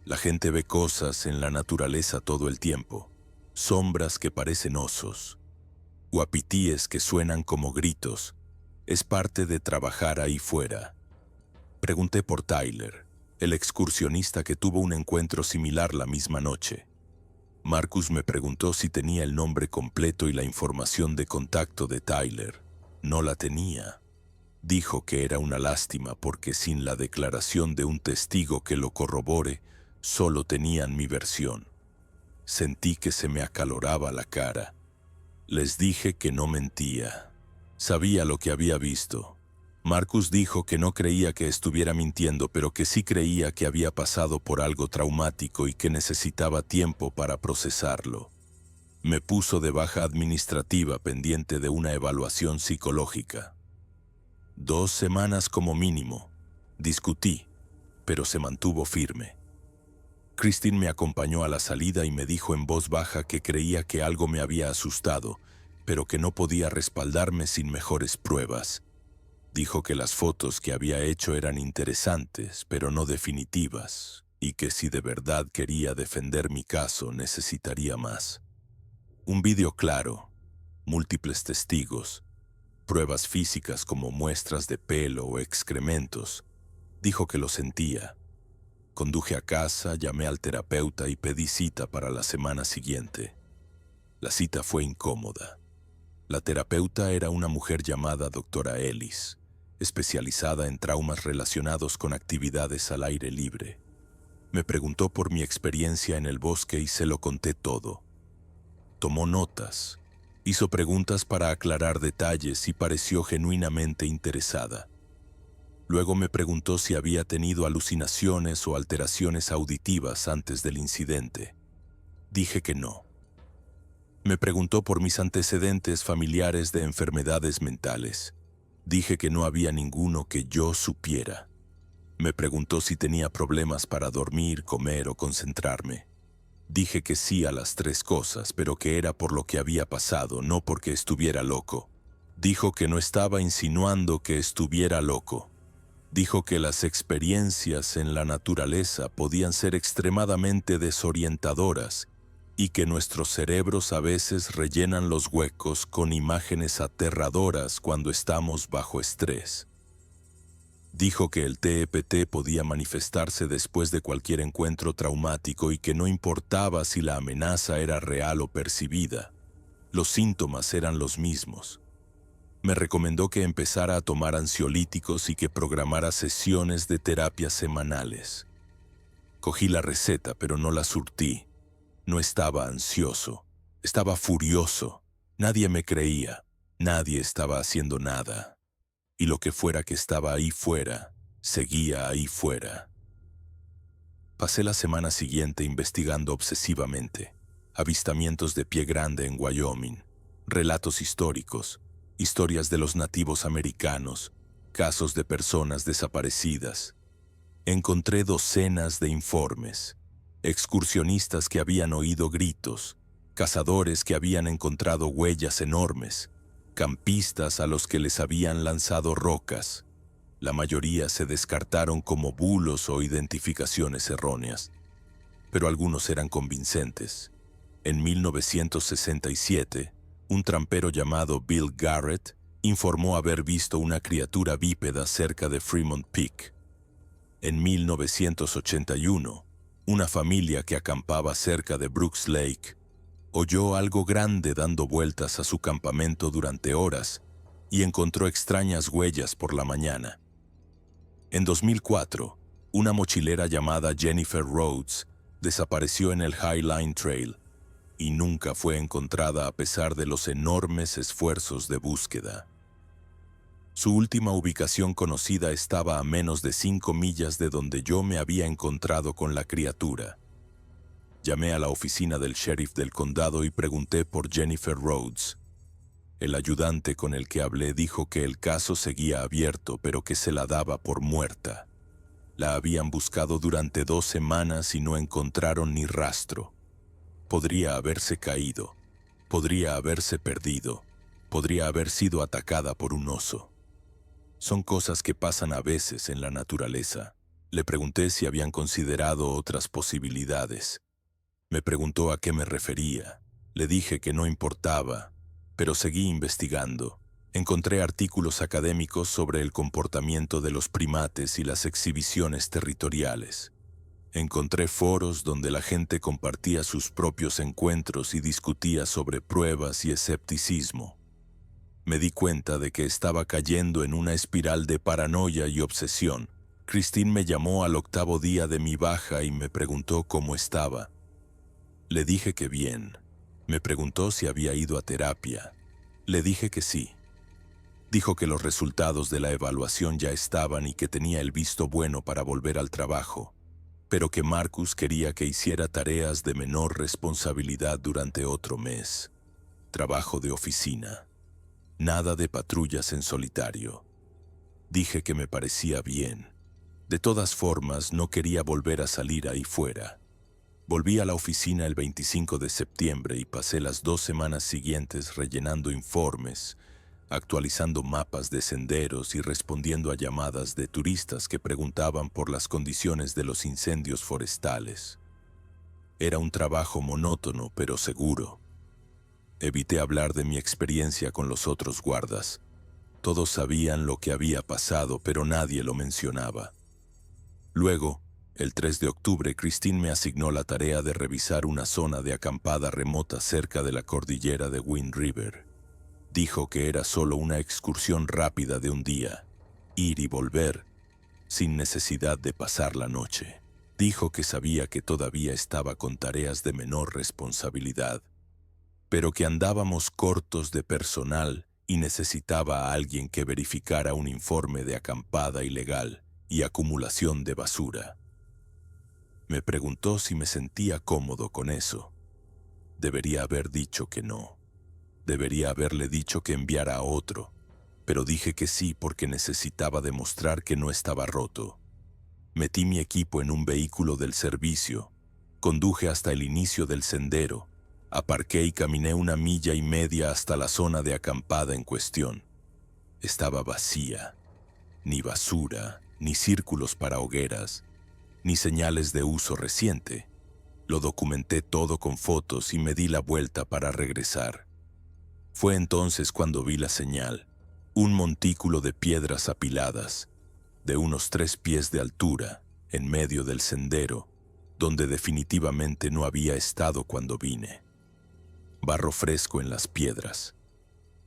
La gente ve cosas en la naturaleza todo el tiempo, sombras que parecen osos, guapitíes que suenan como gritos. Es parte de trabajar ahí fuera. Pregunté por Tyler, el excursionista que tuvo un encuentro similar la misma noche. Marcus me preguntó si tenía el nombre completo y la información de contacto de Tyler. No la tenía. Dijo que era una lástima porque sin la declaración de un testigo que lo corrobore, solo tenían mi versión. Sentí que se me acaloraba la cara. Les dije que no mentía. Sabía lo que había visto. Marcus dijo que no creía que estuviera mintiendo, pero que sí creía que había pasado por algo traumático y que necesitaba tiempo para procesarlo. Me puso de baja administrativa pendiente de una evaluación psicológica. 2 semanas como mínimo. Discutí, pero se mantuvo firme. Christine me acompañó a la salida y me dijo en voz baja que creía que algo me había asustado, pero que no podía respaldarme sin mejores pruebas. Dijo que las fotos que había hecho eran interesantes, pero no definitivas, y que si de verdad quería defender mi caso necesitaría más. Un vídeo claro, múltiples testigos, pruebas físicas como muestras de pelo o excrementos. Dijo que lo sentía. Conduje a casa, llamé al terapeuta y pedí cita para la semana siguiente. La cita fue incómoda. La terapeuta era una mujer llamada doctora Ellis, especializada en traumas relacionados con actividades al aire libre. Me preguntó por mi experiencia en el bosque y se lo conté todo. Tomó notas, hizo preguntas para aclarar detalles y pareció genuinamente interesada. Luego me preguntó si había tenido alucinaciones o alteraciones auditivas antes del incidente. Dije que no. Me preguntó por mis antecedentes familiares de enfermedades mentales. Dije que no había ninguno que yo supiera. Me preguntó si tenía problemas para dormir, comer o concentrarme. Dije que sí a las 3 cosas, pero que era por lo que había pasado, no porque estuviera loco. Dijo que no estaba insinuando que estuviera loco. Dijo que las experiencias en la naturaleza podían ser extremadamente desorientadoras y que nuestros cerebros a veces rellenan los huecos con imágenes aterradoras cuando estamos bajo estrés. Dijo que el TEPT podía manifestarse después de cualquier encuentro traumático y que no importaba si la amenaza era real o percibida. Los síntomas eran los mismos. Me recomendó que empezara a tomar ansiolíticos y que programara sesiones de terapia semanales. Cogí la receta, pero no la surtí. No estaba ansioso, estaba furioso. Nadie me creía, nadie estaba haciendo nada. Y lo que fuera que estaba ahí fuera, seguía ahí fuera. Pasé la semana siguiente investigando obsesivamente. Avistamientos de pie grande en Wyoming, relatos históricos, historias de los nativos americanos, casos de personas desaparecidas. Encontré docenas de informes, excursionistas que habían oído gritos, cazadores que habían encontrado huellas enormes, campistas a los que les habían lanzado rocas. La mayoría se descartaron como bulos o identificaciones erróneas, pero algunos eran convincentes. En 1967, un trampero llamado Bill Garrett informó haber visto una criatura bípeda cerca de Fremont Peak. En 1981, una familia que acampaba cerca de Brooks Lake oyó algo grande dando vueltas a su campamento durante horas y encontró extrañas huellas por la mañana. En 2004, una mochilera llamada Jennifer Rhodes desapareció en el Highline Trail y nunca fue encontrada a pesar de los enormes esfuerzos de búsqueda. Su última ubicación conocida estaba a menos de 5 millas de donde yo me había encontrado con la criatura. Llamé a la oficina del sheriff del condado y pregunté por Jennifer Rhodes. El ayudante con el que hablé dijo que el caso seguía abierto, pero que se la daba por muerta. La habían buscado durante 2 semanas y no encontraron ni rastro. Podría haberse caído, podría haberse perdido, podría haber sido atacada por un oso. Son cosas que pasan a veces en la naturaleza. Le pregunté si habían considerado otras posibilidades. Me preguntó a qué me refería. Le dije que no importaba, pero seguí investigando. Encontré artículos académicos sobre el comportamiento de los primates y las exhibiciones territoriales. Encontré foros donde la gente compartía sus propios encuentros y discutía sobre pruebas y escepticismo. Me di cuenta de que estaba cayendo en una espiral de paranoia y obsesión. Christine me llamó al 8º día de mi baja y me preguntó cómo estaba. Le dije que bien. Me preguntó si había ido a terapia. Le dije que sí. Dijo que los resultados de la evaluación ya estaban y que tenía el visto bueno para volver al trabajo. pero que Marcus quería que hiciera tareas de menor responsabilidad durante otro mes. Trabajo de oficina. Nada de patrullas en solitario. Dije que me parecía bien. De todas formas, no quería volver a salir ahí fuera. Volví a la oficina el 25 de septiembre y pasé las 2 semanas siguientes rellenando informes, actualizando mapas de senderos y respondiendo a llamadas de turistas que preguntaban por las condiciones de los incendios forestales. Era un trabajo monótono pero seguro. Evité hablar de mi experiencia con los otros guardas. Todos sabían lo que había pasado, pero nadie lo mencionaba. Luego, el 3 de octubre, Christine me asignó la tarea de revisar una zona de acampada remota cerca de la cordillera de Wind River. Dijo que era solo una excursión rápida de un día, ir y volver, sin necesidad de pasar la noche. Dijo que sabía que todavía estaba con tareas de menor responsabilidad, pero que andábamos cortos de personal y necesitaba a alguien que verificara un informe de acampada ilegal y acumulación de basura. Me preguntó si me sentía cómodo con eso. Debería haber dicho que no. Debería haberle dicho que enviara a otro, pero dije que sí porque necesitaba demostrar que no estaba roto. Metí mi equipo en un vehículo del servicio, conduje hasta el inicio del sendero, aparqué y caminé 1,5 millas hasta la zona de acampada en cuestión. Estaba vacía. Ni basura, ni círculos para hogueras, ni señales de uso reciente. Lo documenté todo con fotos y me di la vuelta para regresar. Fue entonces cuando vi la señal, un montículo de piedras apiladas, de unos 3 pies de altura, en medio del sendero, donde definitivamente no había estado cuando vine. Barro fresco en las piedras,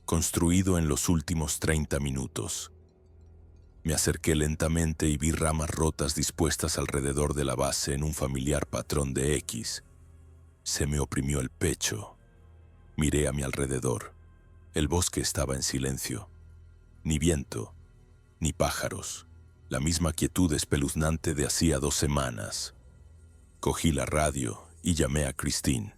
construido en los últimos 30 minutos. Me acerqué lentamente y vi ramas rotas dispuestas alrededor de la base en un familiar patrón de X. Se me oprimió el pecho. Miré a mi alrededor. El bosque estaba en silencio. Ni viento, ni pájaros. La misma quietud espeluznante de hacía 2 semanas. Cogí la radio y llamé a Christine.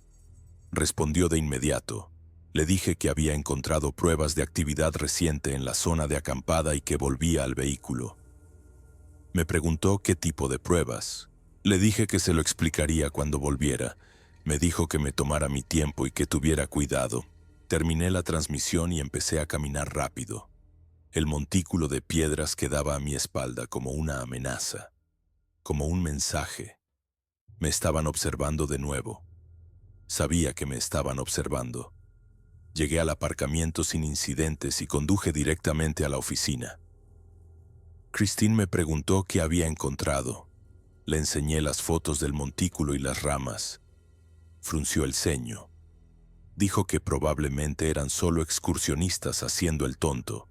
Respondió de inmediato. Le dije que había encontrado pruebas de actividad reciente en la zona de acampada y que volvía al vehículo. Me preguntó qué tipo de pruebas. Le dije que se lo explicaría cuando volviera. Me dijo que me tomara mi tiempo y que tuviera cuidado. Terminé la transmisión y empecé a caminar rápido. El montículo de piedras quedaba a mi espalda como una amenaza, como un mensaje. Me estaban observando de nuevo. Sabía que me estaban observando. Llegué al aparcamiento sin incidentes y conduje directamente a la oficina. Christine me preguntó qué había encontrado. Le enseñé las fotos del montículo y las ramas. Frunció el ceño. Dijo que probablemente eran solo excursionistas haciendo el tonto.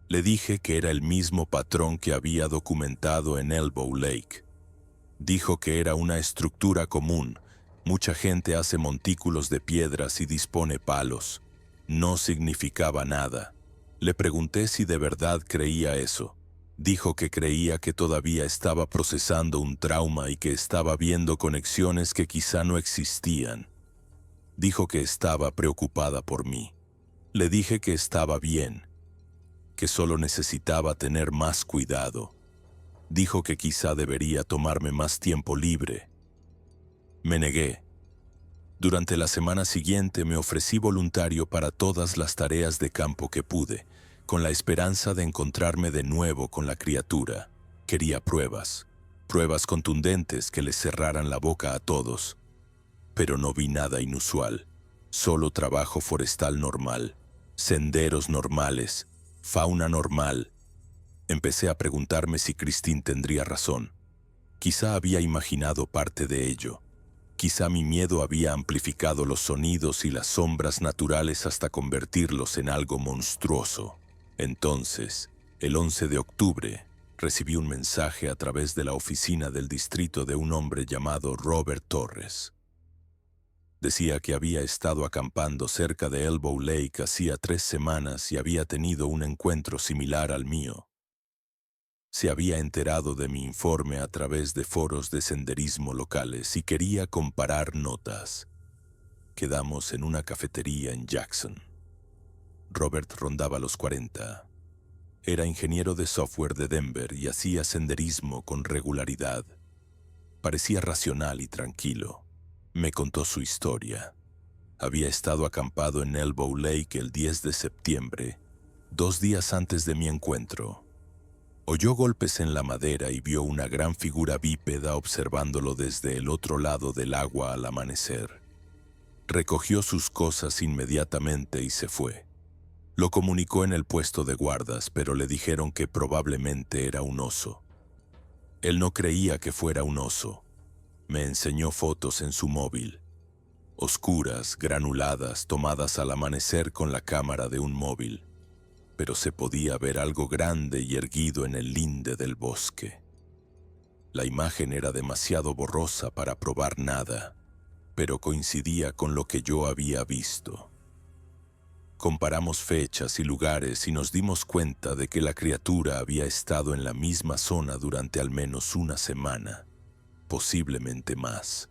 Le dije que era el mismo patrón que había documentado en Elbow Lake. Dijo que era una estructura común. Mucha gente hace montículos de piedras y dispone palos. No significaba nada. Le pregunté si de verdad creía eso. Dijo que creía que todavía estaba procesando un trauma y que estaba viendo conexiones que quizá no existían. Dijo que estaba preocupada por mí. Le dije que estaba bien, que solo necesitaba tener más cuidado. Dijo que quizá debería tomarme más tiempo libre. Me negué. Durante la semana siguiente me ofrecí voluntario para todas las tareas de campo que pude, con la esperanza de encontrarme de nuevo con la criatura. Quería pruebas contundentes que les cerraran la boca a todos. Pero no vi nada inusual, solo trabajo forestal normal, senderos normales, fauna normal. Empecé a preguntarme si Christine tendría razón. Quizá había imaginado parte de ello. Quizá mi miedo había amplificado los sonidos y las sombras naturales hasta convertirlos en algo monstruoso. Entonces, el 11 de octubre, recibí un mensaje a través de la oficina del distrito de un hombre llamado Robert Torres. Decía que había estado acampando cerca de Elbow Lake hacía 3 semanas y había tenido un encuentro similar al mío. Se había enterado de mi informe a través de foros de senderismo locales y quería comparar notas. Quedamos en una cafetería en Jackson. Robert rondaba los 40. Era ingeniero de software de Denver y hacía senderismo con regularidad. Parecía racional y tranquilo. Me contó su historia. Había estado acampado en Elbow Lake el 10 de septiembre, 2 días antes de mi encuentro. Oyó golpes en la madera y vio una gran figura bípeda observándolo desde el otro lado del agua al amanecer. Recogió sus cosas inmediatamente y se fue. Lo comunicó en el puesto de guardas, pero le dijeron que probablemente era un oso. Él no creía que fuera un oso. Me enseñó fotos en su móvil. Oscuras, granuladas, tomadas al amanecer con la cámara de un móvil. Pero se podía ver algo grande y erguido en el linde del bosque. La imagen era demasiado borrosa para probar nada, pero coincidía con lo que yo había visto. Comparamos fechas y lugares y nos dimos cuenta de que la criatura había estado en la misma zona durante al menos una semana, posiblemente más.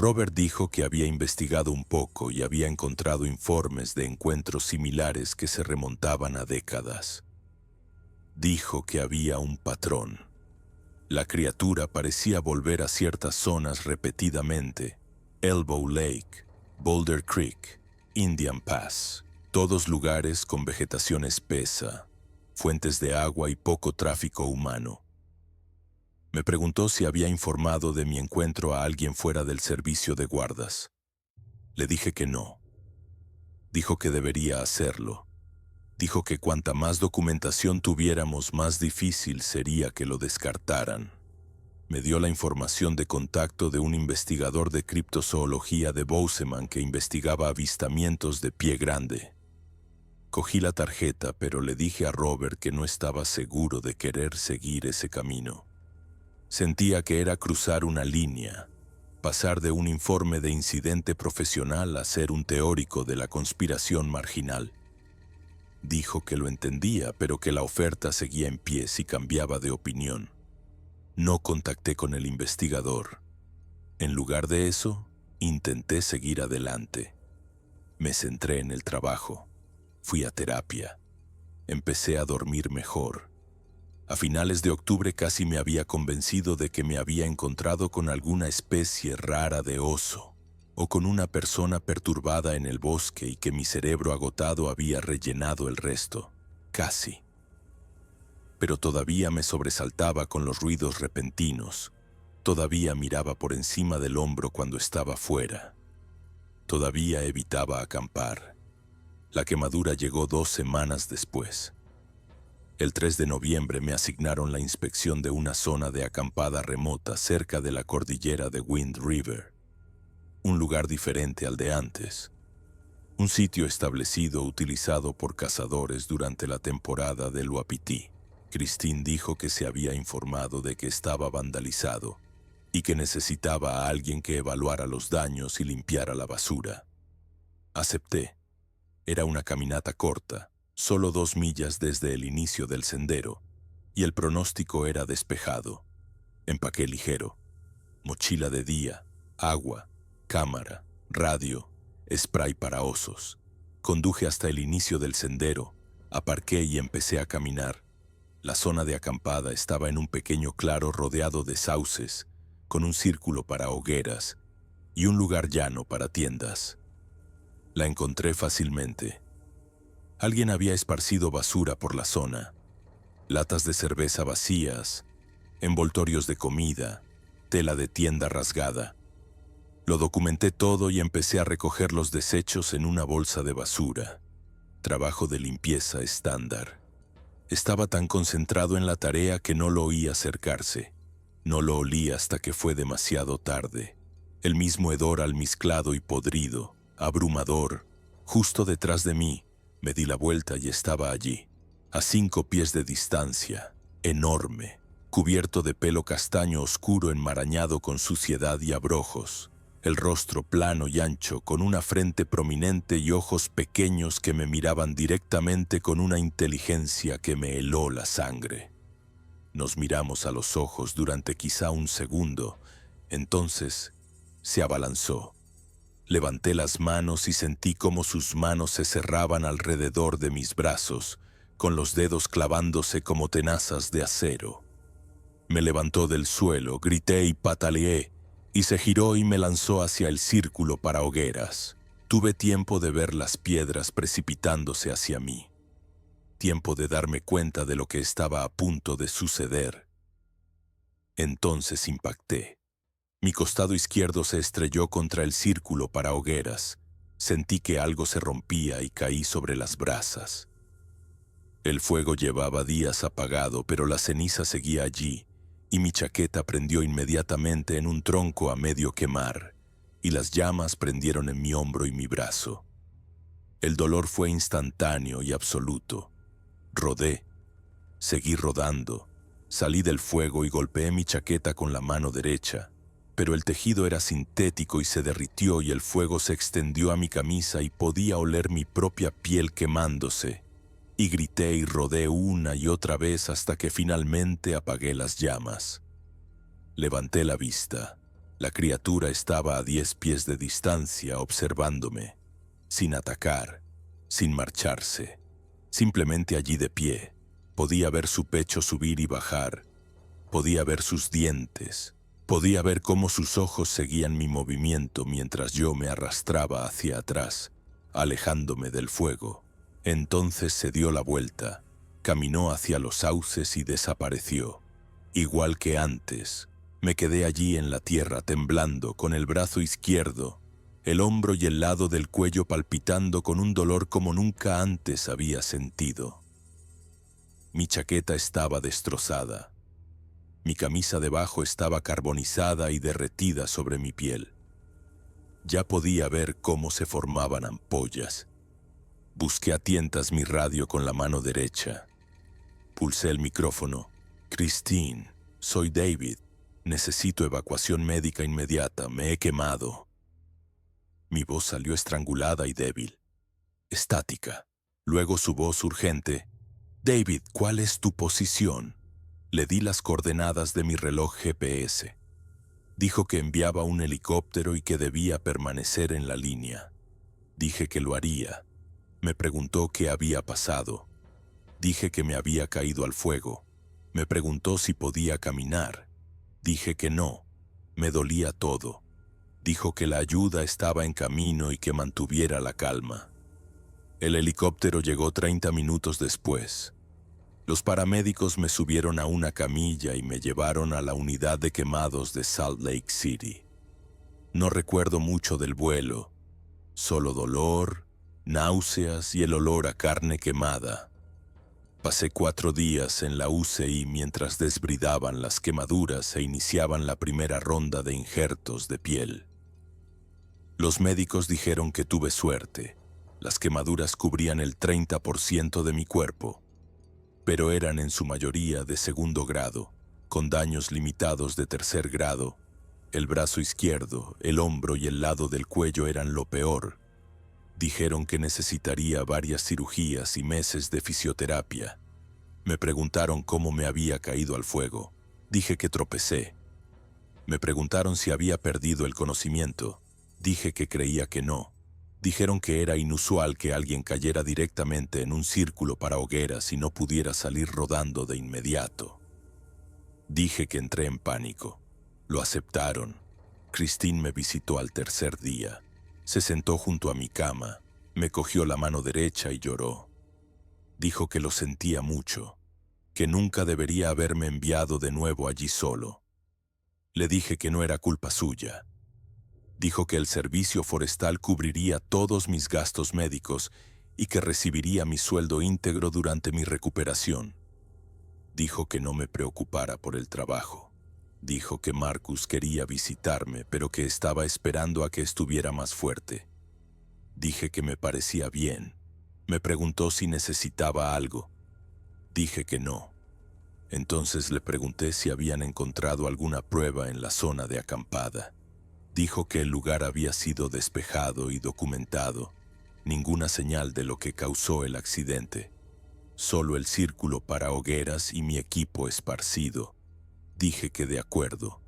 Robert dijo que había investigado un poco y había encontrado informes de encuentros similares que se remontaban a décadas. Dijo que había un patrón. La criatura parecía volver a ciertas zonas repetidamente: Elbow Lake, Boulder Creek, Indian Pass, todos lugares con vegetación espesa, fuentes de agua y poco tráfico humano. Me preguntó si había informado de mi encuentro a alguien fuera del servicio de guardas. Le dije que no. Dijo que debería hacerlo. Dijo que cuanta más documentación tuviéramos, más difícil sería que lo descartaran. Me dio la información de contacto de un investigador de criptozoología de Bozeman que investigaba avistamientos de pie grande. Cogí la tarjeta, pero le dije a Robert que no estaba seguro de querer seguir ese camino. Sentía que era cruzar una línea, pasar de un informe de incidente profesional a ser un teórico de la conspiración marginal. Dijo que lo entendía, pero que la oferta seguía en pie si cambiaba de opinión. No contacté con el investigador. En lugar de eso, intenté seguir adelante. Me centré en el trabajo. Fui a terapia. Empecé a dormir mejor. A finales de octubre casi me había convencido de que me había encontrado con alguna especie rara de oso, o con una persona perturbada en el bosque y que mi cerebro agotado había rellenado el resto. Casi. Pero todavía me sobresaltaba con los ruidos repentinos. Todavía miraba por encima del hombro cuando estaba fuera. Todavía evitaba acampar. La quemadura llegó 2 semanas después. El 3 de noviembre me asignaron la inspección de una zona de acampada remota cerca de la cordillera de Wind River. Un lugar diferente al de antes. Un sitio establecido utilizado por cazadores durante la temporada del Wapiti. Christine dijo que se había informado de que estaba vandalizado y que necesitaba a alguien que evaluara los daños y limpiara la basura. Acepté. Era una caminata corta, solo 2 millas desde el inicio del sendero, y el pronóstico era despejado. Empaqué ligero, mochila de día, agua, cámara, radio, spray para osos. Conduje hasta el inicio del sendero, aparqué y empecé a caminar. La zona de acampada estaba en un pequeño claro rodeado de sauces, con un círculo para hogueras y un lugar llano para tiendas. La encontré fácilmente. Alguien había esparcido basura por la zona. Latas de cerveza vacías, envoltorios de comida, tela de tienda rasgada. Lo documenté todo y empecé a recoger los desechos en una bolsa de basura. Trabajo de limpieza estándar. Estaba tan concentrado en la tarea que no lo oí acercarse. No lo olí hasta que fue demasiado tarde. El mismo hedor almizclado y podrido, abrumador, justo detrás de mí. Me di la vuelta y estaba allí, a 5 pies de distancia, enorme, cubierto de pelo castaño oscuro enmarañado con suciedad y abrojos, el rostro plano y ancho, con una frente prominente y ojos pequeños que me miraban directamente con una inteligencia que me heló la sangre. Nos miramos a los ojos durante quizá un segundo. Entonces se abalanzó. Levanté las manos y sentí cómo sus manos se cerraban alrededor de mis brazos, con los dedos clavándose como tenazas de acero. Me levantó del suelo, grité y pataleé, y se giró y me lanzó hacia el círculo para hogueras. Tuve tiempo de ver las piedras precipitándose hacia mí. Tiempo de darme cuenta de lo que estaba a punto de suceder. Entonces impacté. Mi costado izquierdo se estrelló contra el círculo para hogueras. Sentí que algo se rompía y caí sobre las brasas. El fuego llevaba días apagado, pero la ceniza seguía allí, y mi chaqueta prendió inmediatamente en un tronco a medio quemar, y las llamas prendieron en mi hombro y mi brazo. El dolor fue instantáneo y absoluto. Rodé, seguí rodando, salí del fuego y golpeé mi chaqueta con la mano derecha, pero el tejido era sintético y se derritió y el fuego se extendió a mi camisa y podía oler mi propia piel quemándose. Y grité y rodé una y otra vez hasta que finalmente apagué las llamas. Levanté la vista. La criatura estaba a 10 pies de distancia observándome, sin atacar, sin marcharse, simplemente allí de pie. Podía ver su pecho subir y bajar, podía ver sus dientes, podía ver cómo sus ojos seguían mi movimiento mientras yo me arrastraba hacia atrás, alejándome del fuego. Entonces se dio la vuelta, caminó hacia los sauces y desapareció. Igual que antes, me quedé allí en la tierra temblando, con el brazo izquierdo, el hombro y el lado del cuello palpitando con un dolor como nunca antes había sentido. Mi chaqueta estaba destrozada. Mi camisa debajo estaba carbonizada y derretida sobre mi piel. Ya podía ver cómo se formaban ampollas. Busqué a tientas mi radio con la mano derecha. Pulsé el micrófono. «Christine, soy David. Necesito evacuación médica inmediata. Me he quemado». Mi voz salió estrangulada y débil, estática. Luego su voz urgente. «David, ¿cuál es tu posición?» Le di las coordenadas de mi reloj GPS. Dijo que enviaba un helicóptero y que debía permanecer en la línea. Dije que lo haría. Me preguntó qué había pasado. Dije que me había caído al fuego. Me preguntó si podía caminar. Dije que no. Me dolía todo. Dijo que la ayuda estaba en camino y que mantuviera la calma. El helicóptero llegó 30 minutos después. Los paramédicos me subieron a una camilla y me llevaron a la unidad de quemados de Salt Lake City. No recuerdo mucho del vuelo, solo dolor, náuseas y el olor a carne quemada. Pasé 4 días en la UCI mientras desbridaban las quemaduras e iniciaban la primera ronda de injertos de piel. Los médicos dijeron que tuve suerte. Las quemaduras cubrían el 30% de mi cuerpo, pero eran en su mayoría de segundo grado, con daños limitados de tercer grado. El brazo izquierdo, el hombro y el lado del cuello eran lo peor. Dijeron que necesitaría varias cirugías y meses de fisioterapia. Me preguntaron cómo me había caído al fuego. Dije que tropecé. Me preguntaron si había perdido el conocimiento. Dije que creía que no. Dijeron que era inusual que alguien cayera directamente en un círculo para hogueras y no pudiera salir rodando de inmediato. Dije que entré en pánico. Lo aceptaron. Christine me visitó al tercer día. Se sentó junto a mi cama, me cogió la mano derecha y lloró. Dijo que lo sentía mucho, que nunca debería haberme enviado de nuevo allí solo. Le dije que no era culpa suya. Dijo que el servicio forestal cubriría todos mis gastos médicos y que recibiría mi sueldo íntegro durante mi recuperación. Dijo que no me preocupara por el trabajo. Dijo que Marcus quería visitarme, pero que estaba esperando a que estuviera más fuerte. Dije que me parecía bien. Me preguntó si necesitaba algo. Dije que no. Entonces le pregunté si habían encontrado alguna prueba en la zona de acampada. Dijo que el lugar había sido despejado y documentado. Ninguna señal de lo que causó el accidente. Solo el círculo para hogueras y mi equipo esparcido. Dije que de acuerdo.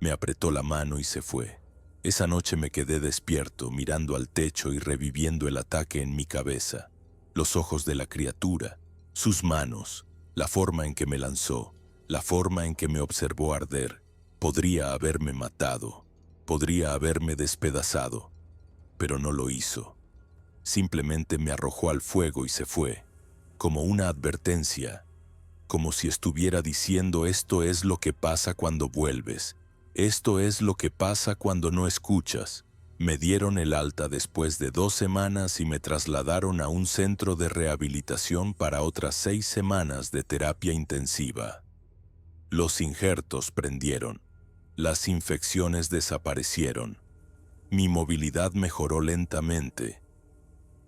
Me apretó la mano y se fue. Esa noche me quedé despierto, mirando al techo y reviviendo el ataque en mi cabeza. Los ojos de la criatura, sus manos, la forma en que me lanzó, la forma en que me observó arder. Podría haberme matado, podría haberme despedazado, pero no lo hizo. Simplemente me arrojó al fuego y se fue, como una advertencia, como si estuviera diciendo: esto es lo que pasa cuando vuelves, esto es lo que pasa cuando no escuchas. Me dieron el alta después de 2 semanas y me trasladaron a un centro de rehabilitación para otras 6 semanas de terapia intensiva. Los injertos prendieron, las infecciones desaparecieron, mi movilidad mejoró lentamente.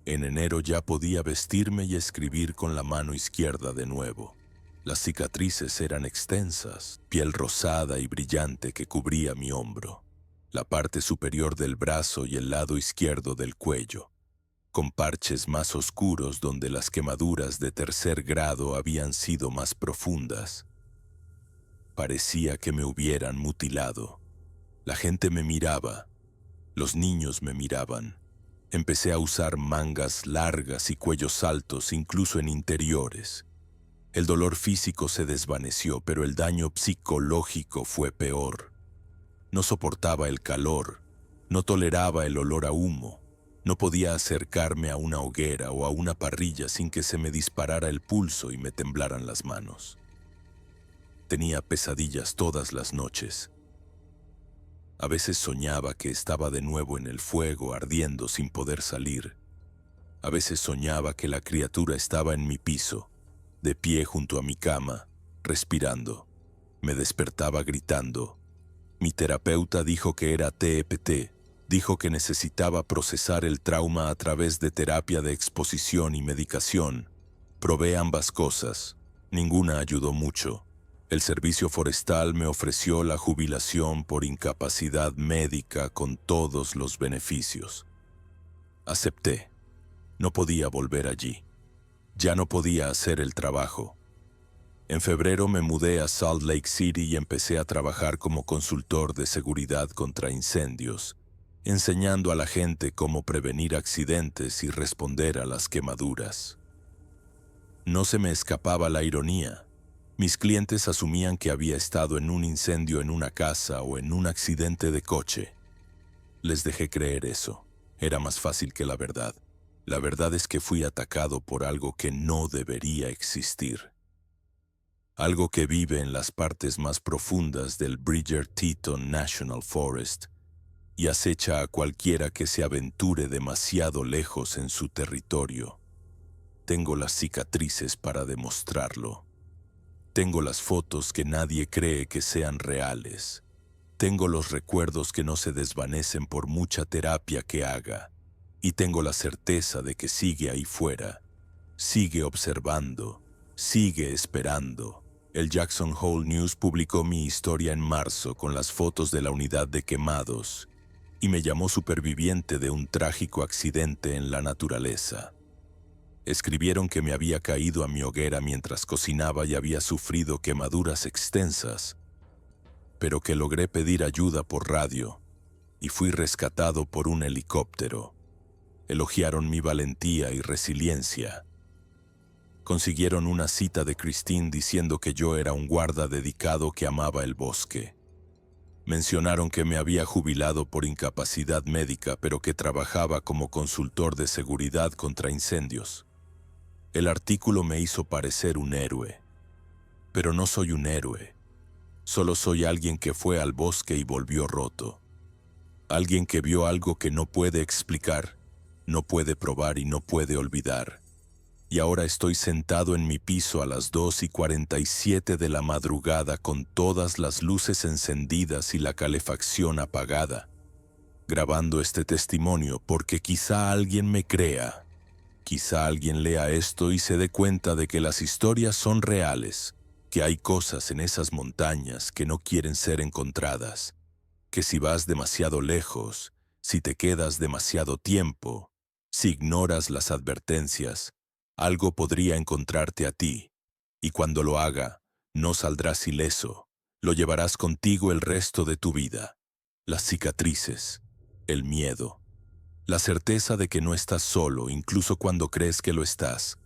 En enero ya podía vestirme y escribir con la mano izquierda de nuevo. Las cicatrices eran extensas, piel rosada y brillante que cubría mi hombro, la parte superior del brazo y el lado izquierdo del cuello, con parches más oscuros donde las quemaduras de 3er grado habían sido más profundas. Parecía que me hubieran mutilado. La gente me miraba, los niños me miraban. Empecé a usar mangas largas y cuellos altos, incluso en interiores. El dolor físico se desvaneció, pero el daño psicológico fue peor. No soportaba el calor, no toleraba el olor a humo, no podía acercarme a una hoguera o a una parrilla sin que se me disparara el pulso y me temblaran las manos. Tenía pesadillas todas las noches. A veces soñaba que estaba de nuevo en el fuego ardiendo sin poder salir. A veces soñaba que la criatura estaba en mi piso, de pie junto a mi cama, respirando. Me despertaba gritando. Mi terapeuta dijo que era TEPT, dijo que necesitaba procesar el trauma a través de terapia de exposición y medicación. Probé ambas cosas, ninguna ayudó mucho. El servicio forestal me ofreció la jubilación por incapacidad médica con todos los beneficios. Acepté. No podía volver allí. Ya no podía hacer el trabajo. En febrero me mudé a Salt Lake City y empecé a trabajar como consultor de seguridad contra incendios, enseñando a la gente cómo prevenir accidentes y responder a las quemaduras. No se me escapaba la ironía. Mis clientes asumían que había estado en un incendio en una casa o en un accidente de coche. Les dejé creer eso. Era más fácil que la verdad. La verdad es que fui atacado por algo que no debería existir. Algo que vive en las partes más profundas del Bridger-Teton National Forest y acecha a cualquiera que se aventure demasiado lejos en su territorio. Tengo las cicatrices para demostrarlo. Tengo las fotos que nadie cree que sean reales. Tengo los recuerdos que no se desvanecen por mucha terapia que haga. Y tengo la certeza de que sigue ahí fuera. Sigue observando. Sigue esperando. El Jackson Hole News publicó mi historia en marzo con las fotos de la unidad de quemados y me llamó superviviente de un trágico accidente en la naturaleza. Escribieron que me había caído a mi hoguera mientras cocinaba y había sufrido quemaduras extensas, pero que logré pedir ayuda por radio y fui rescatado por un helicóptero. Elogiaron mi valentía y resiliencia. Consiguieron una cita de Christine diciendo que yo era un guarda dedicado que amaba el bosque. Mencionaron que me había jubilado por incapacidad médica, pero que trabajaba como consultor de seguridad contra incendios. El artículo me hizo parecer un héroe. Pero no soy un héroe. Solo soy alguien que fue al bosque y volvió roto. Alguien que vio algo que no puede explicar, no puede probar y no puede olvidar. Y ahora estoy sentado en mi piso a las 2:47 de la madrugada con todas las luces encendidas y la calefacción apagada, grabando este testimonio porque quizá alguien me crea. Quizá alguien lea esto y se dé cuenta de que las historias son reales, que hay cosas en esas montañas que no quieren ser encontradas, que si vas demasiado lejos, si te quedas demasiado tiempo, si ignoras las advertencias, Algo podría encontrarte a ti, y cuando lo haga, no saldrás ileso. Lo llevarás contigo el resto de tu vida. Las cicatrices, el miedo, la certeza de que no estás solo incluso cuando crees que lo estás,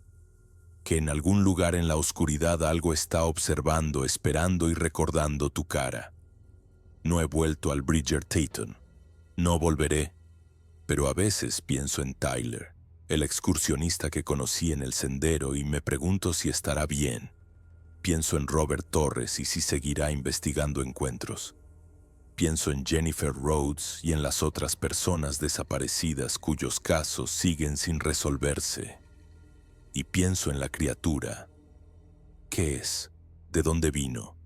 que en algún lugar en la oscuridad algo está observando, esperando y recordando tu cara. No he vuelto al Bridgerton. No volveré, pero a veces pienso en Tyler, el excursionista que conocí en el sendero, y me pregunto si estará bien. Pienso en Robert Torres y si seguirá investigando encuentros. Pienso en Jennifer Rhodes y en las otras personas desaparecidas cuyos casos siguen sin resolverse. Y pienso en la criatura. ¿Qué es? ¿De dónde vino?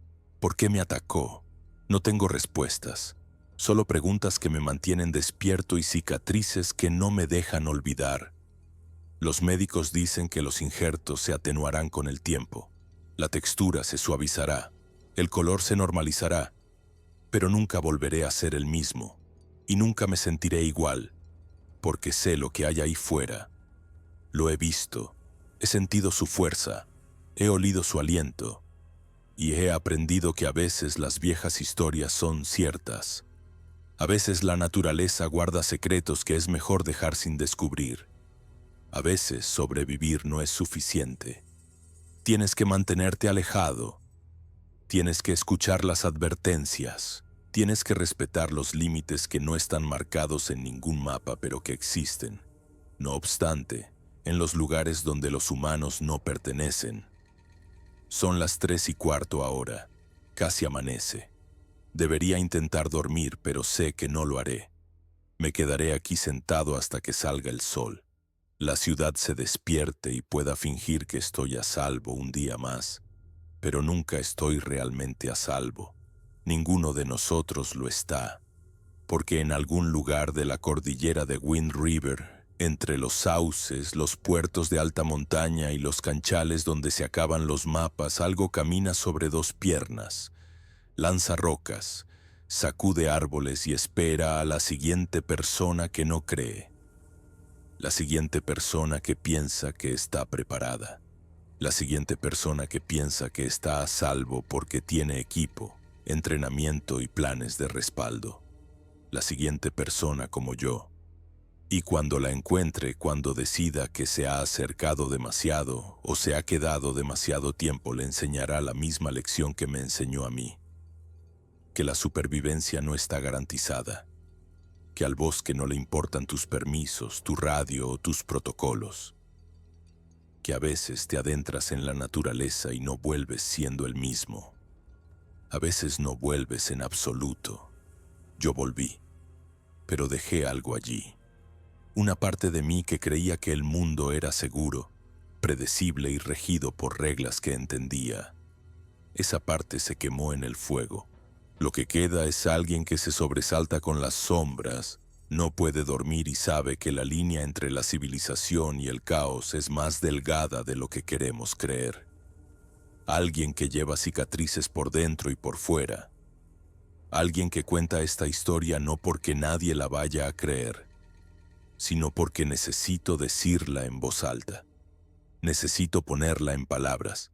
¿Por qué me atacó? No tengo respuestas, solo preguntas que me mantienen despierto y cicatrices que no me dejan olvidar. Los médicos dicen que los injertos se atenuarán con el tiempo. La textura se suavizará, el color se normalizará, pero nunca volveré a ser el mismo, y nunca me sentiré igual, porque sé lo que hay ahí fuera. Lo he visto, he sentido su fuerza, he olido su aliento, y he aprendido que a veces las viejas historias son ciertas. A veces la naturaleza guarda secretos que es mejor dejar sin descubrir. A veces sobrevivir no es suficiente. Tienes que mantenerte alejado. Tienes que escuchar las advertencias. Tienes que respetar los límites que no están marcados en ningún mapa, pero que existen. No obstante, en los lugares donde los humanos no pertenecen. Son las 3:15 ahora. Casi amanece. Debería intentar dormir, pero sé que no lo haré. Me quedaré aquí sentado hasta que salga el sol. La ciudad se despierte y pueda fingir que estoy a salvo un día más, pero nunca estoy realmente a salvo. Ninguno de nosotros lo está, porque en algún lugar de la cordillera de Wind River, entre los sauces, los puertos de alta montaña y los canchales donde se acaban los mapas, algo camina sobre dos piernas, lanza rocas, sacude árboles y espera a la siguiente persona que no cree. La siguiente persona que piensa que está preparada. La siguiente persona que piensa que está a salvo porque tiene equipo, entrenamiento y planes de respaldo. La siguiente persona como yo. Y cuando la encuentre, cuando decida que se ha acercado demasiado o se ha quedado demasiado tiempo, le enseñará la misma lección que me enseñó a mí. Que la supervivencia no está garantizada. Que al bosque no le importan tus permisos, tu radio o tus protocolos. Que a veces te adentras en la naturaleza y no vuelves siendo el mismo. A veces no vuelves en absoluto. Yo volví, pero dejé algo allí. Una parte de mí que creía que el mundo era seguro, predecible y regido por reglas que entendía. Esa parte se quemó en el fuego. Lo que queda es alguien que se sobresalta con las sombras, no puede dormir y sabe que la línea entre la civilización y el caos es más delgada de lo que queremos creer. Alguien que lleva cicatrices por dentro y por fuera. Alguien que cuenta esta historia no porque nadie la vaya a creer, sino porque necesito decirla en voz alta. Necesito ponerla en palabras.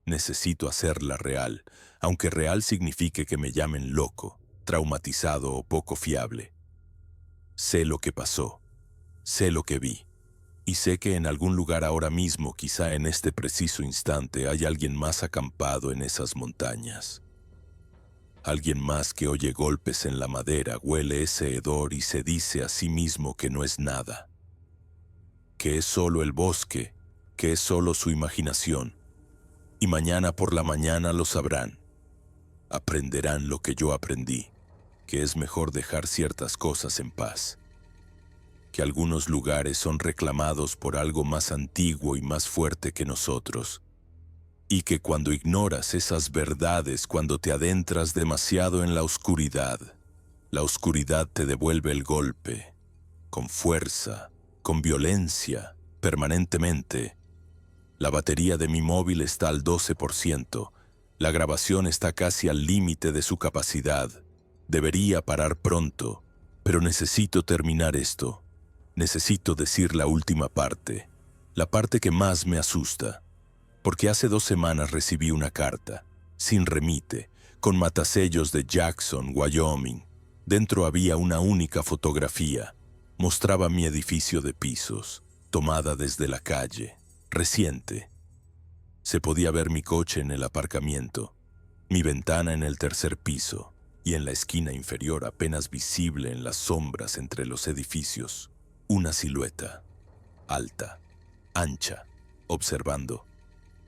Necesito hacerla real, aunque real signifique que me llamen loco, traumatizado o poco fiable. Sé lo que pasó, sé lo que vi, y sé que en algún lugar ahora mismo, quizá en este preciso instante, hay alguien más acampado en esas montañas. Alguien más que oye golpes en la madera, huele ese hedor y se dice a sí mismo que no es nada. Que es solo el bosque, que es solo su imaginación. Y mañana por la mañana lo sabrán. Aprenderán lo que yo aprendí, que es mejor dejar ciertas cosas en paz. Que algunos lugares son reclamados por algo más antiguo y más fuerte que nosotros. Y que cuando ignoras esas verdades, cuando te adentras demasiado en la oscuridad te devuelve el golpe, con fuerza, con violencia, permanentemente. La batería de mi móvil está al 12%. La grabación está casi al límite de su capacidad. Debería parar pronto, pero necesito terminar esto. Necesito decir la última parte. La parte que más me asusta, porque hace 2 semanas recibí una carta, sin remite, con matasellos de Jackson, Wyoming. Dentro había una única fotografía. Mostraba mi edificio de pisos, tomada desde la calle, reciente. Se podía ver mi coche en el aparcamiento, mi ventana en el 3er piso y en la esquina inferior, apenas visible en las sombras entre los edificios, una silueta, alta, ancha, observando.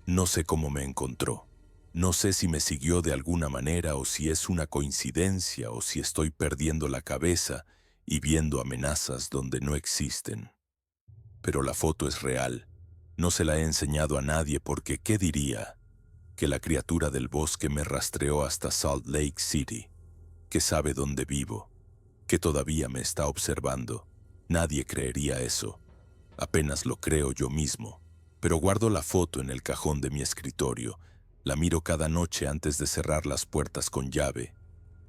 No sé cómo me encontró. No sé si me siguió de alguna manera o si es una coincidencia o si estoy perdiendo la cabeza y viendo amenazas donde no existen. Pero la foto es real. No se la he enseñado a nadie porque ¿qué diría? Que la criatura del bosque me rastreó hasta Salt Lake City, que sabe dónde vivo, que todavía me está observando. Nadie creería eso. Apenas lo creo yo mismo. Pero guardo la foto en el cajón de mi escritorio. La miro cada noche antes de cerrar las puertas con llave.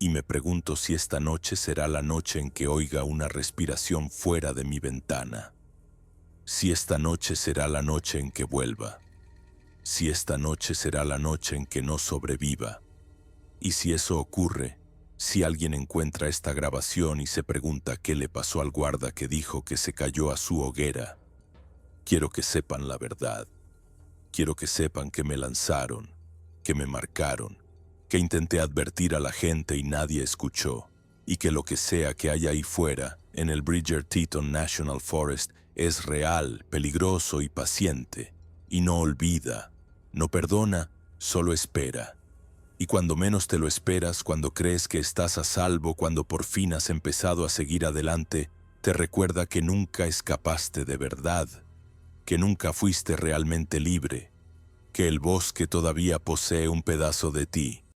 Y me pregunto si esta noche será la noche en que oiga una respiración fuera de mi ventana. Si esta noche será la noche en que vuelva. Si esta noche será la noche en que no sobreviva. Y si eso ocurre, si alguien encuentra esta grabación y se pregunta qué le pasó al guarda que dijo que se cayó a su hoguera, quiero que sepan la verdad. Quiero que sepan que me lanzaron, que me marcaron, que intenté advertir a la gente y nadie escuchó, y que lo que sea que haya ahí fuera, en el Bridger-Teton National Forest, es real, peligroso y paciente, y no olvida, no perdona, solo espera. Y cuando menos te lo esperas, cuando crees que estás a salvo, cuando por fin has empezado a seguir adelante, te recuerda que nunca escapaste de verdad, que nunca fuiste realmente libre, que el bosque todavía posee un pedazo de ti,